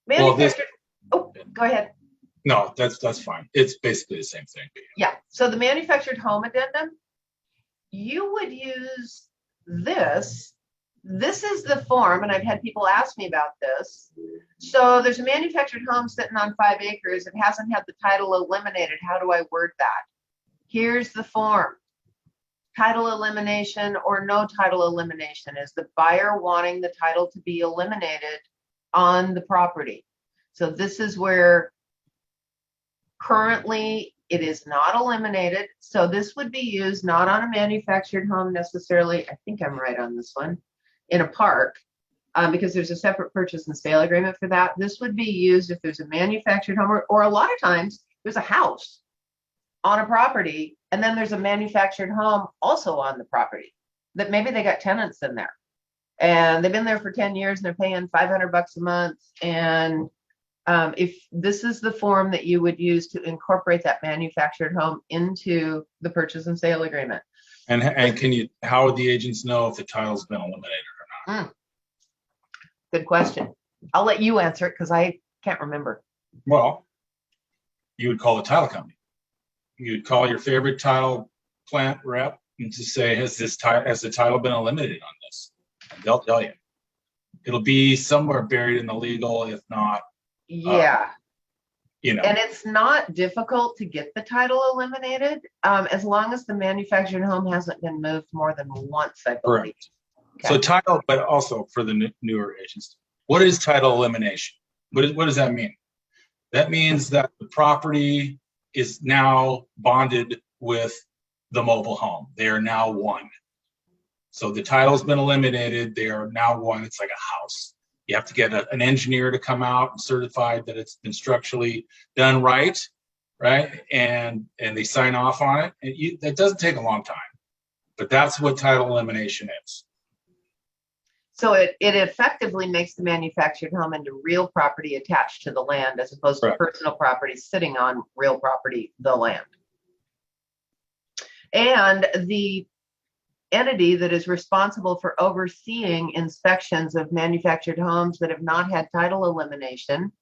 Well, this- Manufactured. Oh, go ahead. No, that's fine. It's basically the same thing. Yeah. So the manufactured home addendum, you would use this. This is the form, and I've had people ask me about this. So there's a manufactured home sitting on 5 acres. It hasn't had the title eliminated. How do I word that? Here's the form. title elimination or no title elimination? Is the buyer wanting the title to be eliminated on the property? So this is where currently it is not eliminated. So this would be used not on a manufactured home necessarily. I think I'm right on this one, in a park, because there's a separate purchase and sale agreement for that. This would be used if there's a manufactured home, or a lot of times there's a house on a property and then there's a manufactured home also on the property that maybe they got tenants in there and they've been there for 10 years and they're paying $500 a month. And if this is the form that you would use to incorporate that manufactured home into the purchase and sale agreement. And how would the agents know if the title's been eliminated or not? Good question. I'll let you answer it because I can't remember. Well, you would call the title company. You would call your favorite title plant rep and to say, has the title been eliminated on this? And they'll tell you. It'll be somewhere buried in the legal, if not. Yeah. You know. And it's not difficult to get the title eliminated, as long as the manufactured home hasn't been moved more than once, I believe. Correct. Okay. So title, but also for the newer agents, what is title elimination? What does that mean? That means that the property is now bonded with the mobile home. They are now one. So the title's been eliminated. They are now one. It's like a house. You have to get an engineer to come out and certify that it's been structurally done right? And they sign off on it. That doesn't take a long time, but that's what title elimination is. So it effectively makes the manufactured home into real property attached to the land, as opposed to personal property sitting on real property, the land. And the entity that is responsible for overseeing inspections of manufactured homes that have not had title elimination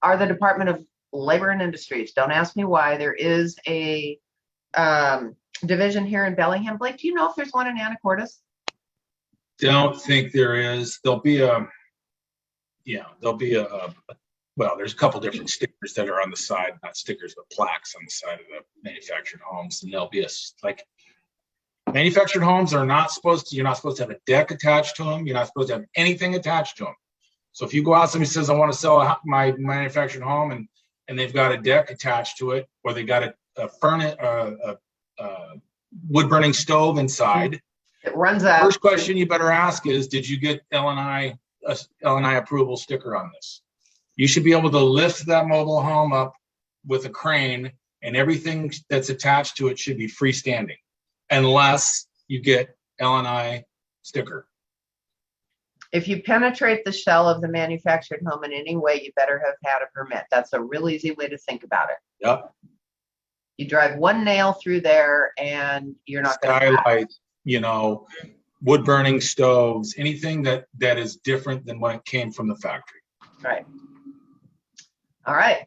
are the Department of Labor and Industries. Don't ask me why. There is a division here in Bellingham. Blake, do you know if there's one in Anacortes? Don't think there is. There'll be well, there's a couple different stickers that are on the side, not stickers, but plaques on the side of the manufactured homes. And there'll be manufactured homes you're not supposed to have a deck attached to them. You're not supposed to have anything attached to them. So if you go out, somebody says, I want to sell my manufactured home and they've got a deck attached to it, or they got a furnace, wood burning stove inside. It runs out. First question you better ask is, did you get L&I approval sticker on this? You should be able to lift that mobile home up with a crane, and everything that's attached to it should be freestanding, unless you get L&I sticker. If you penetrate the shell of the manufactured home in any way, you better have had a permit. That's a real easy way to think about it. Yep. You drive one nail through there and you're not going to skylight, wood burning stoves, anything that is different than when it came from the factory. Right. All right.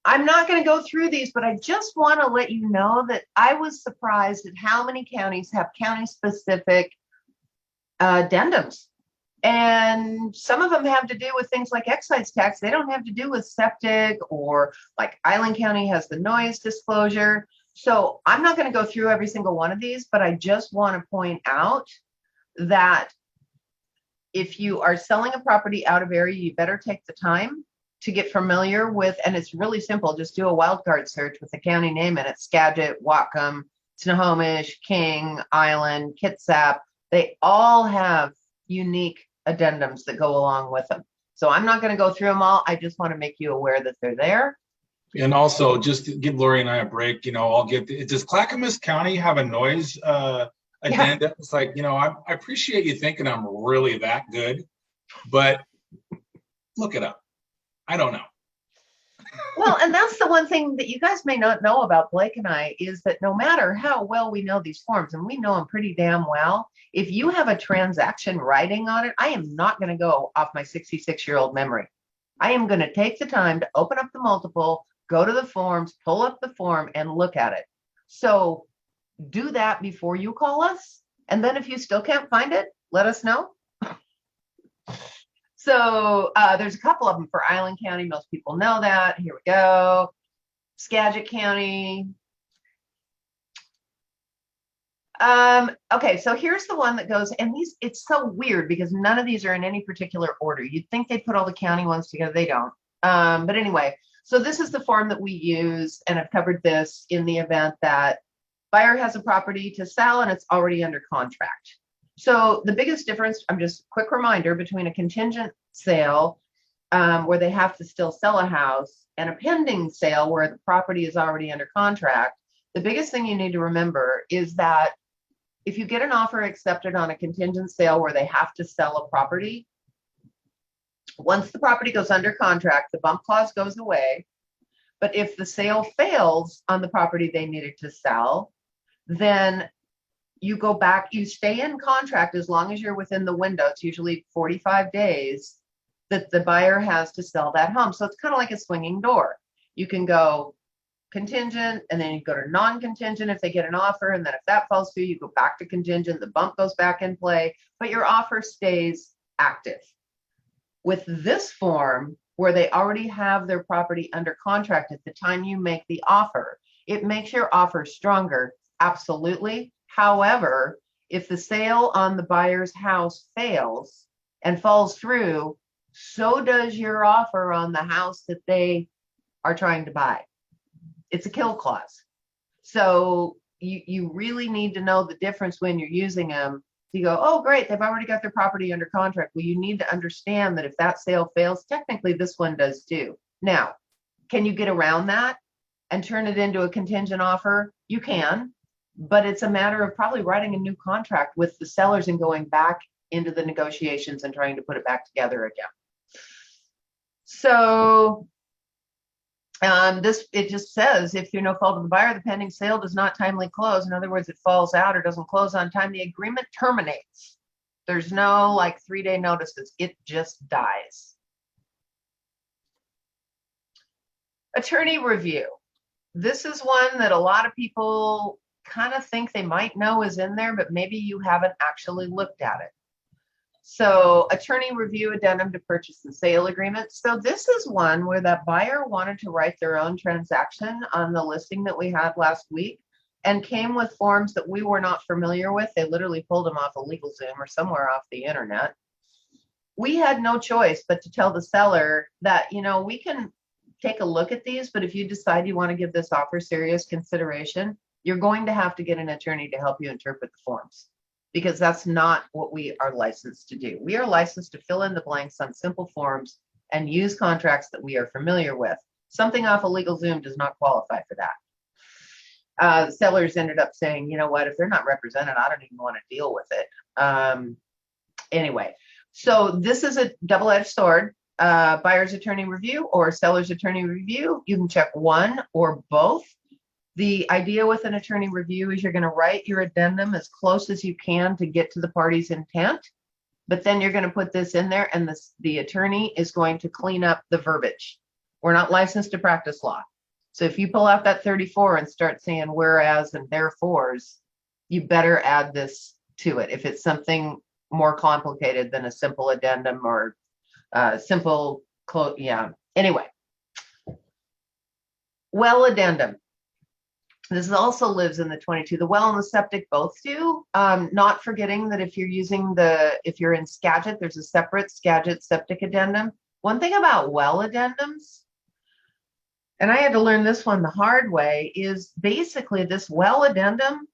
I'm not going to go through these, but I just want to let you know that I was surprised at how many counties have county-specific addendums. And some of them have to do with things like excise tax. They don't have to do with septic, or like Island County has the noise disclosure. So I'm not going to go through every single one of these, but I just want to point out that if you are selling a property out of area, you better take the time to get familiar with, and it's really simple. Just do a wildcard search with the county name in it: Skagit, Whatcom, Snohomish, King, Island, Kitsap. They all have unique addendums that go along with them. So I'm not going to go through them all. I just want to make you aware that they're there. And also, just to give Lori and I a break, does Clackamas County have a noise addendum? Yeah. It's like, I appreciate you thinking I'm really that good, but look it up. I don't know. Well, and that's the one thing that you guys may not know about Blake and I, is that no matter how well we know these forms, and we know them pretty damn well, if you have a transaction writing on it, I am not going to go off my 66-year-old memory. I am going to take the time to open up the multiple, go to the forms, pull up the form, and look at it. So do that before you call us. And then if you still can't find it, let us know. So there's a couple of them for Island County. Most people know that. Here we go. Skagit County. Okay, so here's the one that goes, and these, it's so weird because none of these are in any particular order. You'd think they'd put all the county ones together. They don't. But anyway, so this is the form that we use, and I've covered this in the event that buyer has a property to sell and it's already under contract. So the biggest difference, I'm just quick reminder, between a contingent sale where they have to still sell a house and a pending sale where the property is already under contract. The biggest thing you need to remember is that if you get an offer accepted on a contingent sale where they have to sell a property, once the property goes under contract, the bump clause goes away. But if the sale fails on the property they needed to sell, then you go back, you stay in contract as long as you're within the window. It's usually 45 days that the buyer has to sell that home. So it's kind of like a swinging door. You can go contingent, and then you go to non-contingent if they get an offer, and then if that falls through, you go back to contingent, the bump goes back in play, but your offer stays active. With this form, where they already have their property under contract at the time you make the offer, it makes your offer stronger, absolutely. However, if the sale on the buyer's house fails and falls through, so does your offer on the house that they are trying to buy. It's a kill clause. So you really need to know the difference when you're using them. You go, oh, great, they've already got their property under contract. Well, you need to understand that if that sale fails, technically this one does too. Now, can you get around that and turn it into a contingent offer? You can, but it's a matter of probably writing a new contract with the sellers and going back into the negotiations and trying to put it back together again. So it just says, if through no fault of the buyer, the pending sale does not timely close, in other words, it falls out or doesn't close on time, the agreement terminates. There's no like 3-day notices. It just dies. Attorney review. This is one that a lot of people kind of think they might know is in there, but maybe you haven't actually looked at it. So attorney review addendum to purchase and sale agreement. So this is one where that buyer wanted to write their own transaction on the listing that we had last week and came with forms that we were not familiar with. They literally pulled them off of LegalZoom or somewhere off the internet. We had no choice but to tell the seller that, you know, we can take a look at these, but if you decide you want to give this offer serious consideration, you're going to have to get an attorney to help you interpret the forms, because that's not what we are licensed to do. We are licensed to fill in the blanks on simple forms and use contracts that we are familiar with. Something off of LegalZoom does not qualify for that. The sellers ended up saying, you know what, if they're not represented, I don't even want to deal with it. Anyway, so this is a double-edged sword. Buyer's attorney review or seller's attorney review. You can check one or both. The idea with an attorney review is you're going to write your addendum as close as you can to get to the party's intent, but then you're going to put this in there, and the attorney is going to clean up the verbiage. We're not licensed to practice law. So if you pull out that 34 and start saying whereas and therefores, you better add this to it if it's something more complicated than a simple addendum or simple quote. Yeah. Anyway, well addendum. This also lives in the 22. The well and the septic both do. Not forgetting that if you're using if you're in Skagit, there's a separate Skagit septic addendum. One thing about well addendums, and I had to learn this one the hard way, is basically this well addendum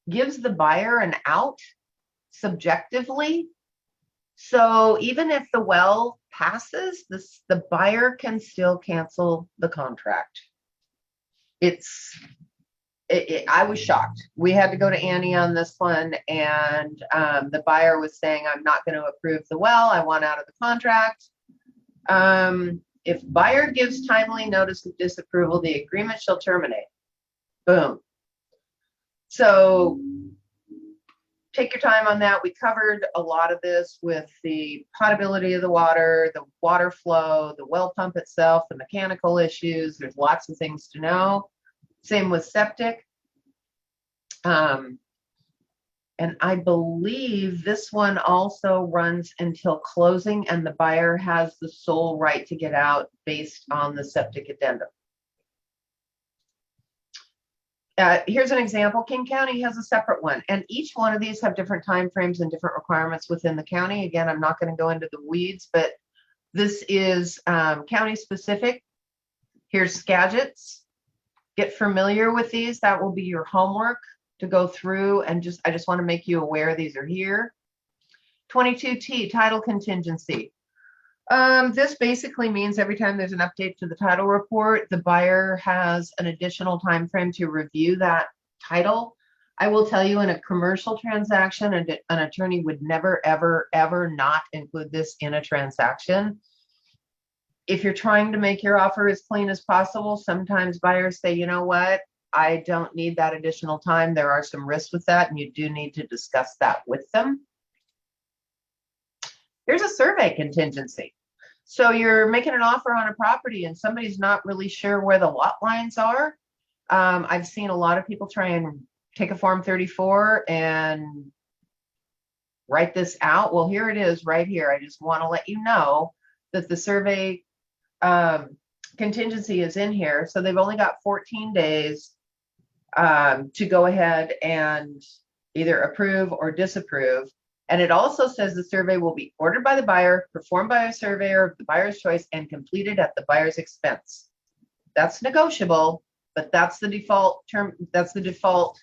gives the buyer an out subjectively. So even if the well passes, the buyer can still cancel the contract. I was shocked. We had to go to Annie on this one, and the buyer was saying, I'm not going to approve the well. I want out of the contract. If buyer gives timely notice of disapproval, the agreement shall terminate. Boom. So take your time on that. We covered a lot of this with the potability of the water flow, the well pump itself, the mechanical issues. There's lots of things to know. Same with septic. And I believe this one also runs until closing, and the buyer has the sole right to get out based on the septic addendum. Here's an example. King County has a separate one, and each one of these have different timeframes and different requirements within the county. Again, I'm not going to go into the weeds, but this is county specific. Here's Skagit's. Get familiar with these. That will be your homework to go through, and I just want to make you aware these are here. 22T, title contingency. This basically means every time there's an update to the title report, the buyer has an additional time frame to review that title. I will tell you, in a commercial transaction, an attorney would never, ever, ever not include this in a transaction. If you're trying to make your offer as clean as possible, sometimes buyers say, you know what, I don't need that additional time. There are some risks with that, and you do need to discuss that with them. Here's a survey contingency. So you're making an offer on a property and somebody's not really sure where the lot lines are. I've seen a lot of people try and take a Form 34 and write this out. Well, here it is right here. I just want to let you know that the survey contingency is in here. So they've only got 14 days to go ahead and either approve or disapprove. And it also says the survey will be ordered by the buyer, performed by a surveyor of the buyer's choice, and completed at the buyer's expense. That's negotiable, but that's the default term. That's the default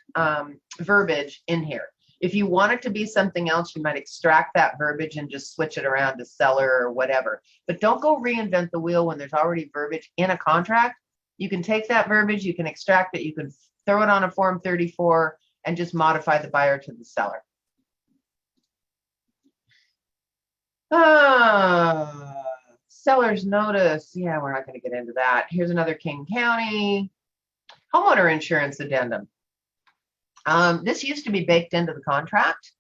verbiage in here. If you want it to be something else, you might extract that verbiage and just switch it around to seller or whatever. But don't go reinvent the wheel when there's already verbiage in a contract. You can take that verbiage, you can extract it, you can throw it on a Form 34 and just modify the buyer to the seller. Seller's notice. Yeah, we're not going to get into that. Here's another King County homeowner insurance addendum. This used to be baked into the contract,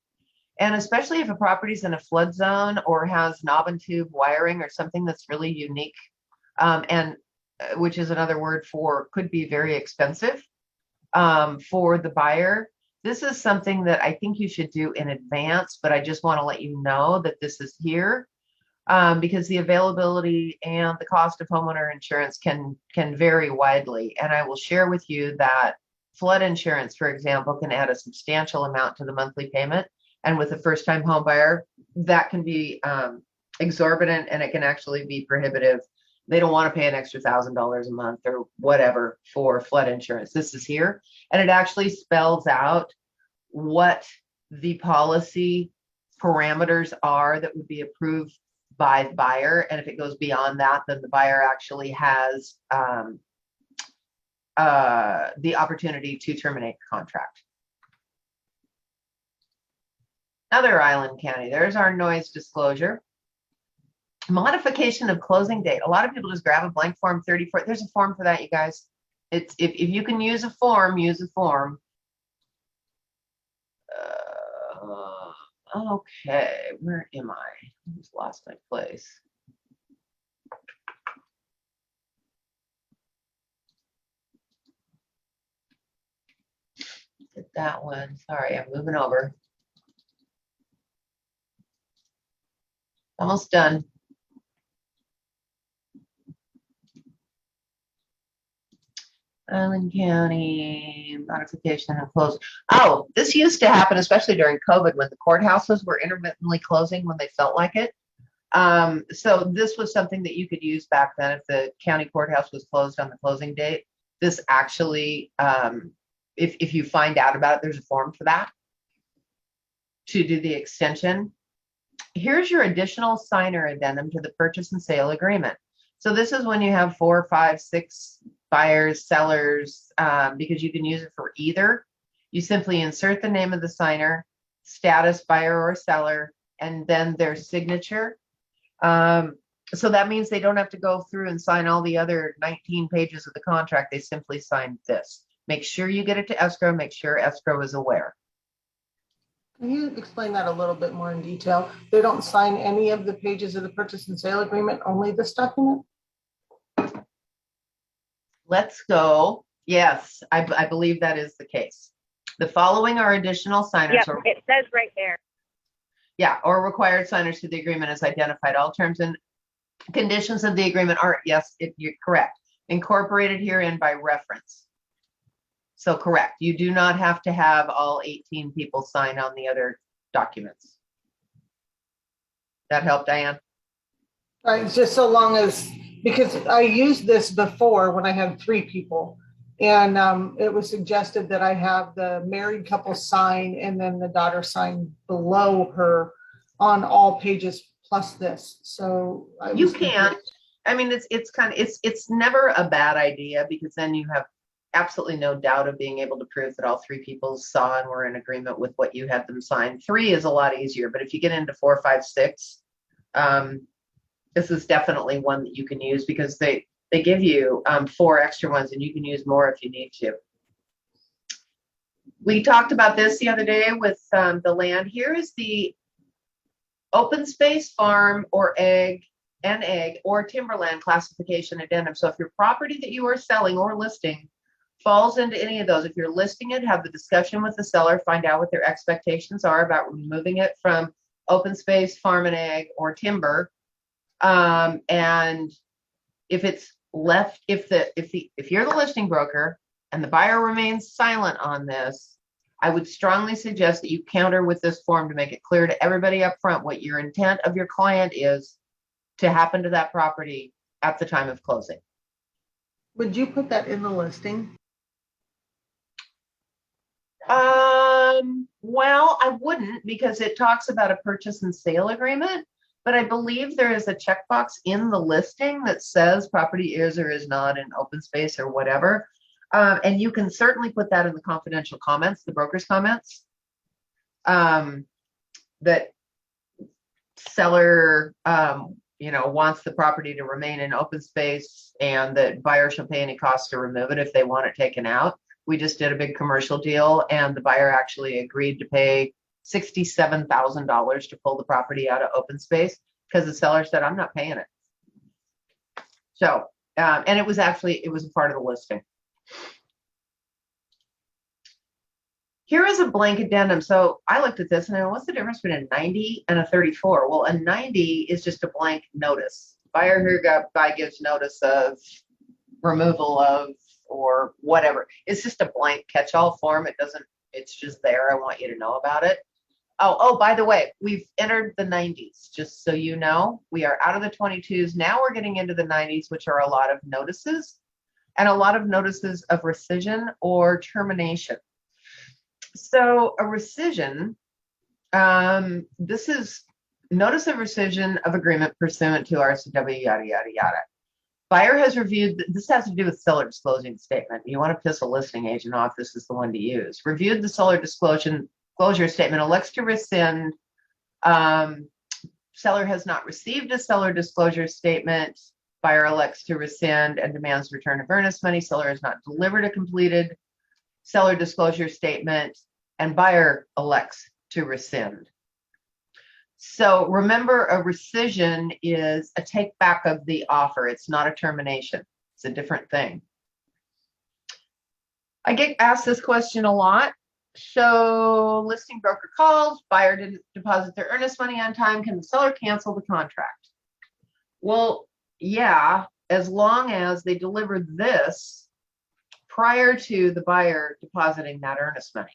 and especially if a property's in a flood zone or has knob and tube wiring or something that's really unique, and which is another word for could be very expensive for the buyer. This is something that I think you should do in advance, but I just want to let you know that this is here because the availability and the cost of homeowner insurance can vary widely. And I will share with you that flood insurance, for example, can add a substantial amount to the monthly payment. And with a first-time home buyer, that can be exorbitant, and it can actually be prohibitive. They don't want to pay an extra $1,000 a month or whatever for flood insurance. This is here, and it actually spells out what the policy parameters are that would be approved by the buyer. And if it goes beyond that, then the buyer actually has the opportunity to terminate the contract. Another island county, there's our noise disclosure. Modification of closing date. A lot of people just grab a blank Form 34. There's a form for that, you guys. It's if you can use a form, use a form. Okay, where am I? I just lost my place. Get that one. Sorry, I'm moving over. Almost done. Island County modification and close. Oh, this used to happen, especially during COVID, when the courthouses were intermittently closing when they felt like it. So this was something that you could use back then if the county courthouse was closed on the closing date. This actually, if you find out about it, there's a form for that to do the extension. Here's your additional signer addendum to the purchase and sale agreement. So this is when you have 4, 5, 6 buyers, sellers, because you can use it for either. You simply insert the name of the signer, status, buyer or seller, and then their signature. So that means they don't have to go through and sign all the other 19 pages of the contract. They simply sign this. Make sure you get it to escrow. Make sure escrow is aware. Can you explain that a little bit more in detail? They don't sign any of the pages of the purchase and sale agreement, only this document? Let's go. Yes, I believe that is the case. The following are additional signers. Yep, it says right there. Yeah, or required signers to the agreement as identified. All terms and conditions of the agreement are, yes, if you're correct, incorporated herein by reference. So correct, you do not have to have all 18 people sign on the other documents. That help, Diane? Right, it's just so long as, because I used this before when I had 3 people. And it was suggested that I have the married couple sign and then the daughter sign below her on all pages plus this. So You can. I mean, it's never a bad idea, because then you have absolutely no doubt of being able to prove that all 3 people saw and were in agreement with what you had them sign. 3 is a lot easier, but if you get into 4, 5, 6, this is definitely one that you can use, because they give you 4 extra ones, and you can use more if you need to. We talked about this the other day with the land. Here is the open space, farm, or egg or timberland classification addendum. So if your property that you are selling or listing falls into any of those, if you're listing it, have the discussion with the seller, find out what their expectations are about removing it from open space, farm and egg, or timber. And if it's left, if you're the listing broker and the buyer remains silent on this, I would strongly suggest that you counter with this form to make it clear to everybody up front what your intent of your client is to happen to that property at the time of closing. Would you put that in the listing? Well, I wouldn't, because it talks about a purchase and sale agreement, but I believe there is a checkbox in the listing that says property is or is not in open space or whatever. And you can certainly put that in the confidential comments, the broker's comments, that seller, wants the property to remain in open space, and that buyer shall pay any costs to remove it if they want it taken out. We just did a big commercial deal, and the buyer actually agreed to pay $67,000 to pull the property out of open space, because the seller said, I'm not paying it. So, and it was a part of the listing. Here is a blank addendum. So I looked at this and I go, what's the difference between a 90 and a 34? Well, a 90 is just a blank notice. Buyer hereby gives notice of removal of, or whatever. It's just a blank catch-all form. It's just there. I want you to know about it. Oh, by the way, we've entered the 90s, just so you know. We are out of the 22s. Now we're getting into the 90s, which are a lot of notices, and a lot of notices of rescission or termination. So a rescission, this is notice of rescission of agreement pursuant to RCW, yada, yada, yada. Buyer has reviewed, this has to do with seller disclosing statement. You want to piss a listing agent off, this is the one to use. Reviewed the seller disclosure statement, elects to rescind. Seller has not received a seller disclosure statement. Buyer elects to rescind and demands return of earnest money. Seller has not delivered a completed seller disclosure statement, and buyer elects to rescind. So remember, a rescission is a take back of the offer. It's not a termination. It's a different thing. I get asked this question a lot. So listing broker calls, buyer didn't deposit their earnest money on time. Can the seller cancel the contract? Well, yeah, as long as they delivered this prior to the buyer depositing that earnest money.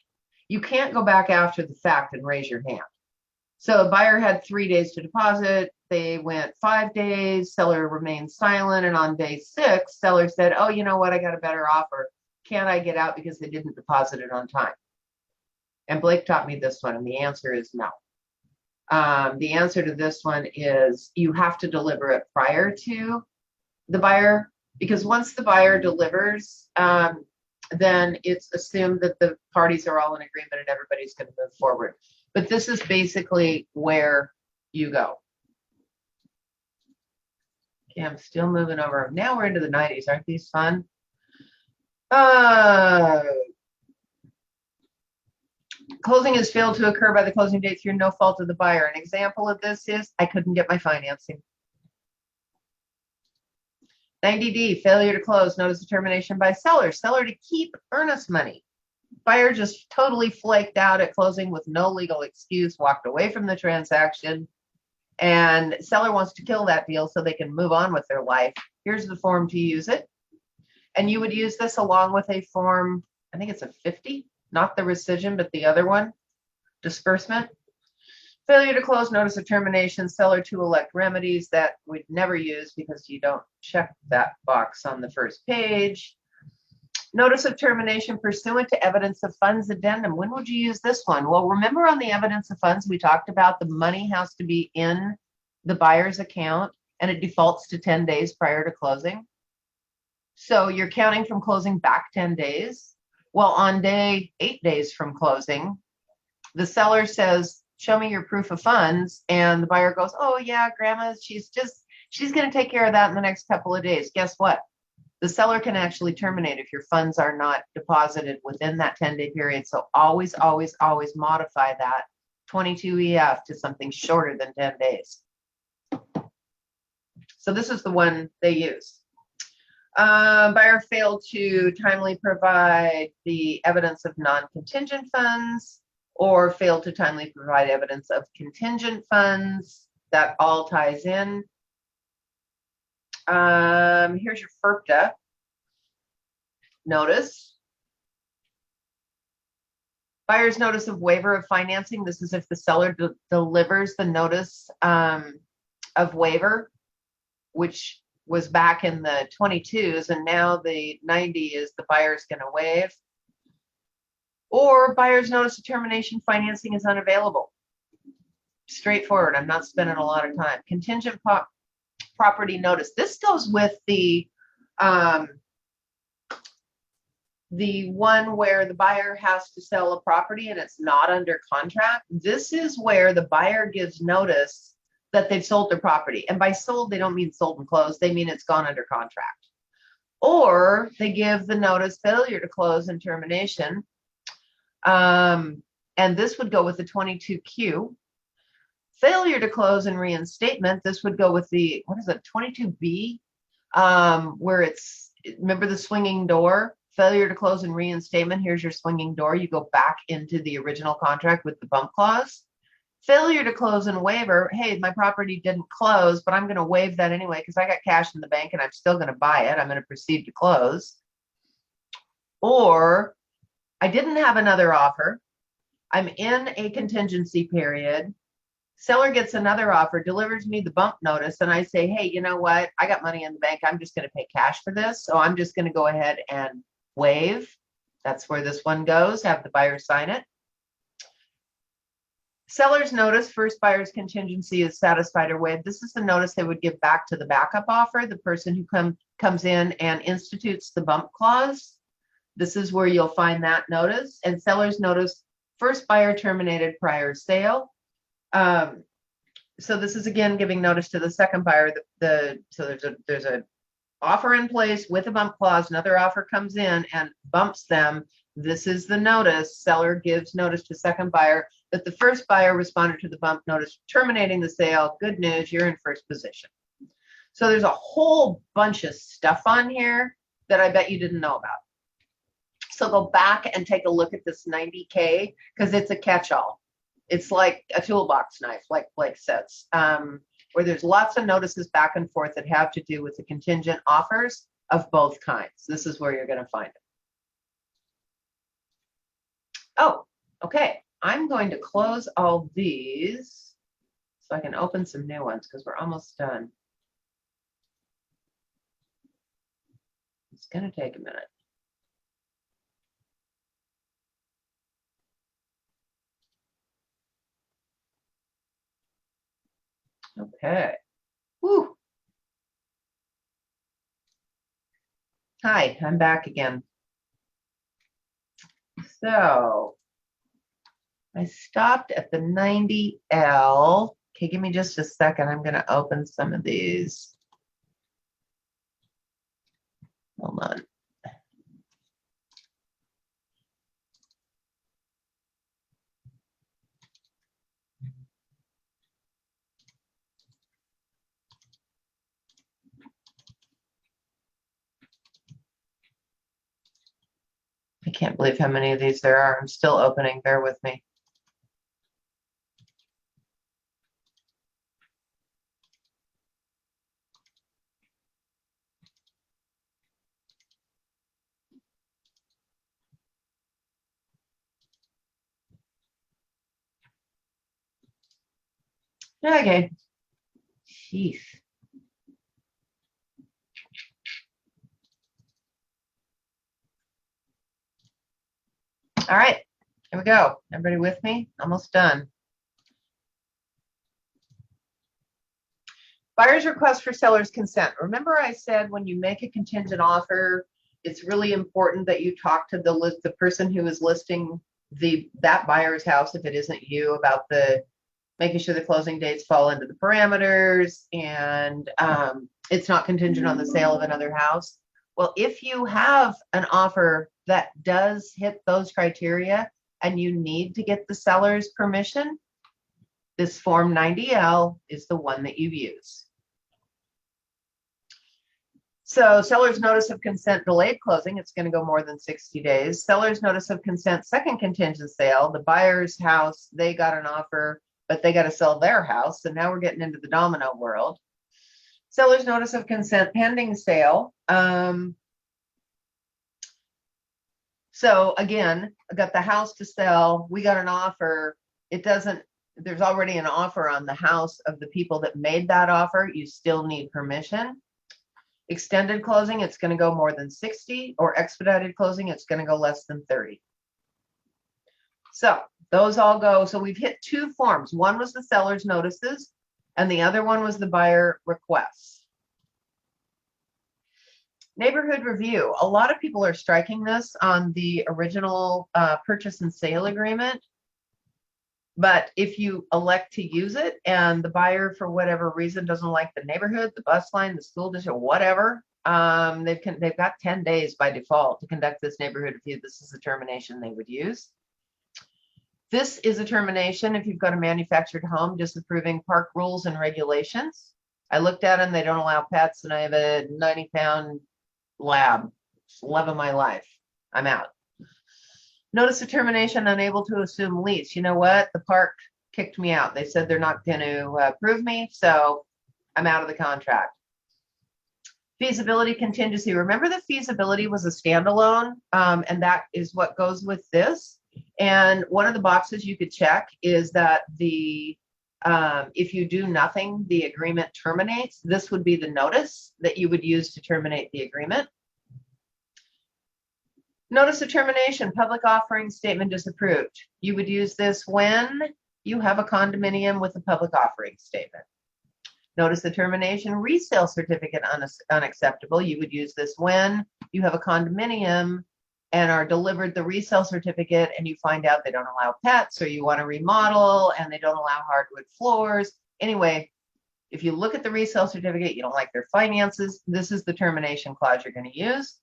You can't go back after the fact and raise your hand. So the buyer had 3 days to deposit. They went 5 days, seller remained silent. And on day 6, seller said, oh, you know what? I got a better offer. Can't I get out because they didn't deposit it on time? And Blake taught me this one, and the answer is no. The answer to this one is you have to deliver it prior to the buyer, because once the buyer delivers, then it's assumed that the parties are all in agreement and everybody's going to move forward. But this is basically where you go. Okay, I'm still moving over. Now we're into the 90s. Aren't these fun? Closing has failed to occur by the closing date through no fault of the buyer. An example of this is I couldn't get my financing. 90D, failure to close, notice of termination by seller. Seller to keep earnest money. Buyer just totally flaked out at closing with no legal excuse, walked away from the transaction, and seller wants to kill that deal so they can move on with their life. Here's the form to use it. And you would use this along with a form I think it's a 50, not the rescission, but the other one, disbursement. Failure to close, notice of termination, seller to elect remedies that we'd never use because you don't check that box on the first page. Notice of termination pursuant to evidence of funds addendum. When would you use this one? Well, remember on the evidence of funds, we talked about the money has to be in the buyer's account and it defaults to 10 days prior to closing. So you're counting from closing back 10 days. Well, on day 8 days from closing, the seller says, show me your proof of funds. And the buyer goes, oh yeah, grandma, she's going to take care of that in the next couple of days. Guess what? The seller can actually terminate if your funds are not deposited within that 10-day period. So always, always, always modify that 22EF to something shorter than 10 days. So this is the one they use. Buyer failed to timely provide the evidence of non-contingent funds, or failed to timely provide evidence of contingent funds. That all ties in. Here's your FERPTA notice. Buyer's notice of waiver of financing. This is if the seller delivers the notice of waiver, which was back in the 22s, and now the 90 is the buyer's going to waive. Or buyer's notice of termination, financing is unavailable. Straightforward. I'm not spending a lot of time. Contingent property notice. This goes with the one where the buyer has to sell a property and it's not under contract. This is where the buyer gives notice that they've sold their property. And by sold, they don't mean sold and closed. They mean it's gone under contract. Or they give the notice failure to close and termination. And this would go with the 22Q. Failure to close and reinstatement. This would go with the, what is it, 22B, where it's, remember the swinging door? Failure to close and reinstatement. Here's your swinging door. You go back into the original contract with the bump clause. Failure to close and waiver. Hey, my property didn't close, but I'm going to waive that anyway because I got cash in the bank and I'm still going to buy it. I'm going to proceed to close. Or I didn't have another offer. I'm in a contingency period. Seller gets another offer, delivers me the bump notice, and I say, hey, you know what? I got money in the bank. I'm just going to pay cash for this. So I'm just going to go ahead and waive. That's where this one goes. Have the buyer sign it. Seller's notice, first buyer's contingency is satisfied or waived. This is the notice they would give back to the backup offer, the person who comes in and institutes the bump clause. This is where you'll find that notice. And seller's notice, first buyer terminated prior sale. So this is again giving notice to the second buyer. So there's a offer in place with a bump clause. Another offer comes in and bumps them. This is the notice. Seller gives notice to second buyer that the first buyer responded to the bump notice, terminating the sale. Good news, you're in first position. So there's a whole bunch of stuff on here that I bet you didn't know about. So go back and take a look at this 90K because it's a catch-all. It's like a toolbox knife, like Blake says, where there's lots of notices back and forth that have to do with the contingent offers of both kinds. This is where you're going to find it. Oh, okay. I'm going to close all these so I can open some new ones because we're almost done. It's going to take a minute. Okay. Whew. Hi, I'm back again. So I stopped at the 90L. Okay, give me just a second. I'm going to open some of these. Hold on. I can't believe how many of these there are. I'm still opening. Bear with me. Okay. Jeez. All right, here we go. Everybody with me? Almost done. Buyer's request for seller's consent. Remember I said when you make a contingent offer, it's really important that you talk to the person who is listing that buyer's house, if it isn't you, about making sure the closing dates fall into the parameters and it's not contingent on the sale of another house. Well, if you have an offer that does hit those criteria and you need to get the seller's permission, this Form 90L is the one that you use. So seller's notice of consent delayed closing, it's going to go more than 60 days. Seller's notice of consent second contingent sale, the buyer's house, they got an offer, but they got to sell their house. So now we're getting into the domino world. Seller's notice of consent pending sale. So again, I got the house to sell. We got an offer. There's already an offer on the house of the people that made that offer. You still need permission. Extended closing, it's going to go more than 60, or expedited closing, it's going to go less than 30. So those all go. So we've hit two forms. One was the seller's notices, and the other one was the buyer requests. Neighborhood review. A lot of people are striking this on the original purchase and sale agreement. But if you elect to use it and the buyer, for whatever reason, doesn't like the neighborhood, the bus line, the school district, whatever, they've got 10 days by default to conduct this neighborhood review. This is the termination they would use. This is a termination if you've got a manufactured home disapproving park rules and regulations. I looked at them, they don't allow pets, and I have a 90-pound lab. It's the love of my life. I'm out. Notice of termination, unable to assume lease. You know what? The park kicked me out. They said they're not going to approve me, so I'm out of the contract. Feasibility contingency. Remember the feasibility was a standalone, and that is what goes with this. And one of the boxes you could check is that if you do nothing, the agreement terminates. This would be the notice that you would use to terminate the agreement. Notice of termination, public offering statement disapproved. You would use this when you have a condominium with a public offering statement. Notice of termination, resale certificate unacceptable. You would use this when you have a condominium and are delivered the resale certificate and you find out they don't allow pets, or you want to remodel and they don't allow hardwood floors. Anyway, if you look at the resale certificate, you don't like their finances, this is the termination clause you're going to use.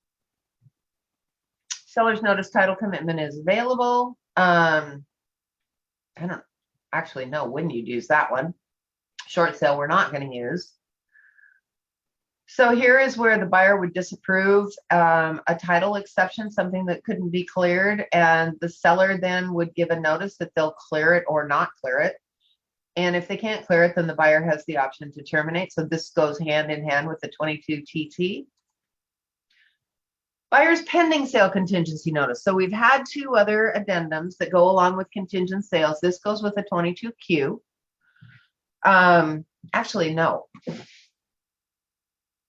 Seller's notice title commitment is available. I don't actually know when you'd use that one. Short sale we're not going to use. So here is where the buyer would disapprove a title exception, something that couldn't be cleared, and the seller then would give a notice that they'll clear it or not clear it. And if they can't clear it, then the buyer has the option to terminate. So this goes hand in hand with the 22TT. Buyer's pending sale contingency notice. So we've had two other addendums that go along with contingent sales. This goes with a 22Q. Actually, no.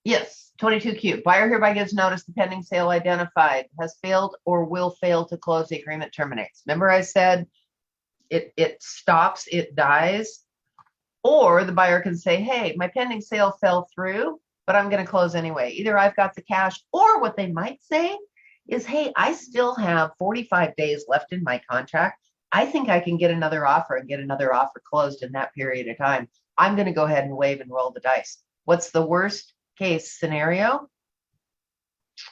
Yes, 22Q. Buyer hereby gives notice the pending sale identified has failed or will fail to close. The agreement terminates. Remember I said it stops, it dies. Or the buyer can say, hey, my pending sale fell through, but I'm going to close anyway. Either I've got the cash, or what they might say is, hey, I still have 45 days left in my contract. I think I can get another offer and get another offer closed in that period of time. I'm going to go ahead and waive and roll the dice. What's the worst case scenario?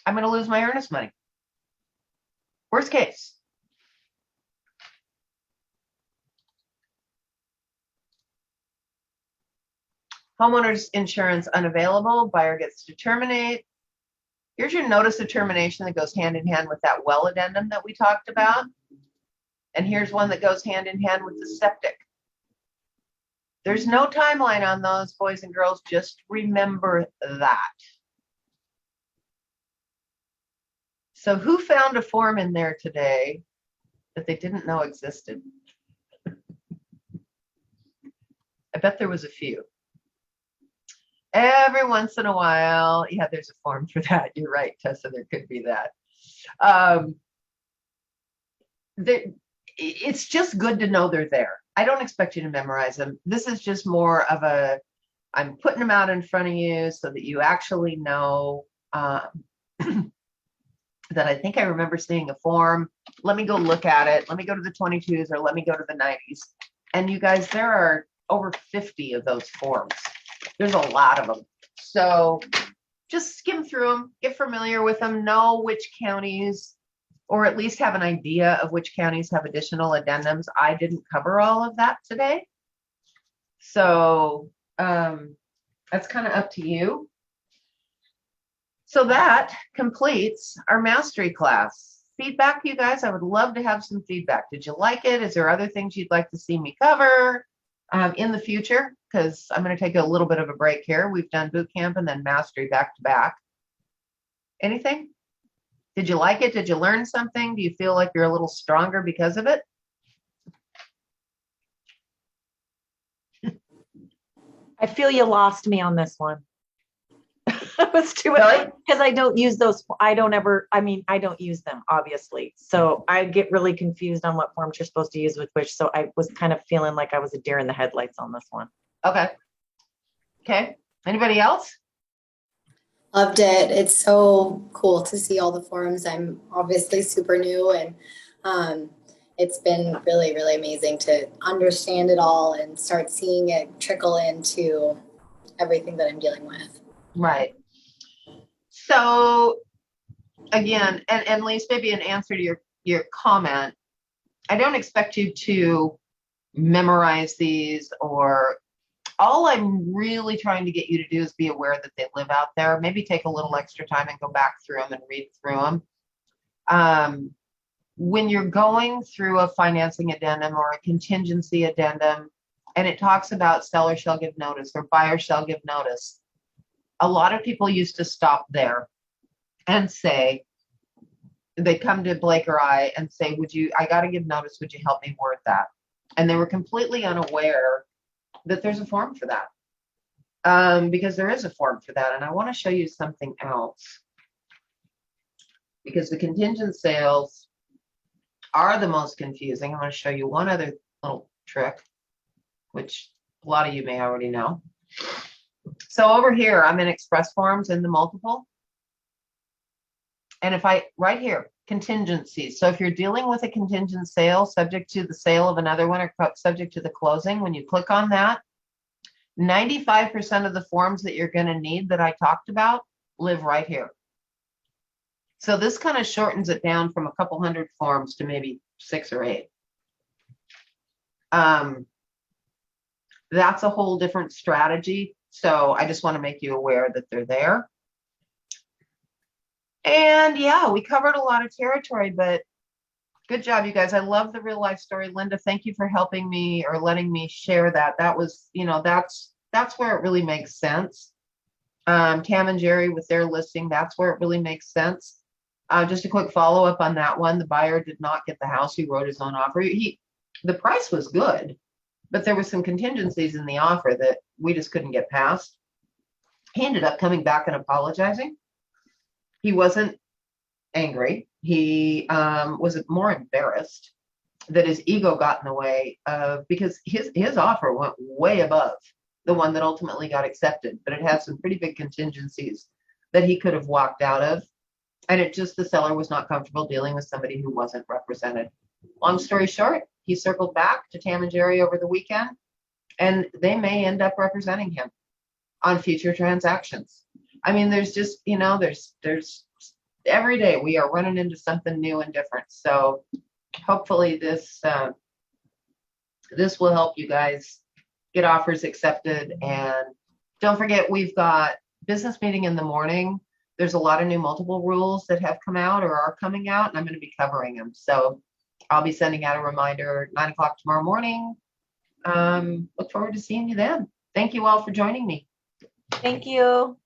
I'm going to lose my earnest money. Worst case. Homeowner's insurance unavailable, buyer gets to terminate. Here's your notice of termination that goes hand in hand with that well addendum that we talked about. And here's one that goes hand in hand with the septic. There's no timeline on those, boys and girls, just remember that. So who found a form in there today that they didn't know existed? I bet there was a few. Every once in a while, yeah, there's a form for that. You're right, Tessa, there could be that. It's just good to know they're there. I don't expect you to memorize them. This is just more of a, I'm putting them out in front of you so that you actually know that I think I remember seeing a form. Let me go look at it. Let me go to the 22s or let me go to the 90s. And you guys, there are over 50 of those forms. There's a lot of them. So just skim through them, get familiar with them, know which counties, or at least have an idea of which counties have additional addendums. I didn't cover all of that today. So that's kind of up to you. So that completes our mastery class. Feedback, you guys, I would love to have some feedback. Did you like it? Is there other things you'd like to see me cover in the future? Because I'm going to take a little bit of a break here. We've done boot camp and then mastery back to back. Anything? Did you like it? Did you learn something? Do you feel like you're a little stronger because of it? I feel you lost me on this one. It was too Really? because I don't use those. I don't use them, obviously. So I get really confused on what forms you're supposed to use with which. So I was kind of feeling like I was a deer in the headlights on this one. Okay. Okay. Anybody else? Loved it. It's so cool to see all the forums. I'm obviously super new, and it's been really, really amazing to understand it all and start seeing it trickle into everything that I'm dealing with. Right. So again, and Lise, maybe an answer to your comment, I don't expect you to memorize these, or all I'm really trying to get you to do is be aware that they live out there. Maybe take a little extra time and go back through them and read through them. When you're going through a financing addendum or a contingency addendum, and it talks about seller shall give notice or buyer shall give notice, a lot of people used to stop there and say, they come to Blake or I and say, I got to give notice, would you help me word that? And they were completely unaware that there's a form for that, because there is a form for that. And I want to show you something else, because the contingent sales are the most confusing. I'm going to show you one other little trick, which a lot of you may already know. So over here, I'm in express forms in the multiple. And if right here, contingencies. So if you're dealing with a contingent sale subject to the sale of another one or subject to the closing, when you click on that, 95% of the forms that you're going to need that I talked about live right here. So this kind of shortens it down from a couple hundred forms to maybe 6 or 8. That's a whole different strategy. So I just want to make you aware that they're there. And yeah, we covered a lot of territory, but good job, you guys. I love the real life story. Linda, thank you for helping me or letting me share that. That was, that's where it really makes sense. Tam and Jerry with their listing, that's where it really makes sense. Just a quick follow up on that one. The buyer did not get the house. He wrote his own offer. The price was good, but there were some contingencies in the offer that we just couldn't get past. He ended up coming back and apologizing. He wasn't angry. He was more embarrassed that his ego got in the way of, because his offer went way above the one that ultimately got accepted, but it had some pretty big contingencies that he could have walked out of. And the seller was not comfortable dealing with somebody who wasn't represented. Long story short, he circled back to Tam and Jerry over the weekend, and they may end up representing him on future transactions. I mean, there's just, there's every day we are running into something new and different. So hopefully this will help you guys get offers accepted. And don't forget, we've got business meeting in the morning. There's a lot of new multiple rules that have come out or are coming out, and I'm going to be covering them. So I'll be sending out a reminder 9 o'clock tomorrow morning. Look forward to seeing you then. Thank you all for joining me. Thank you.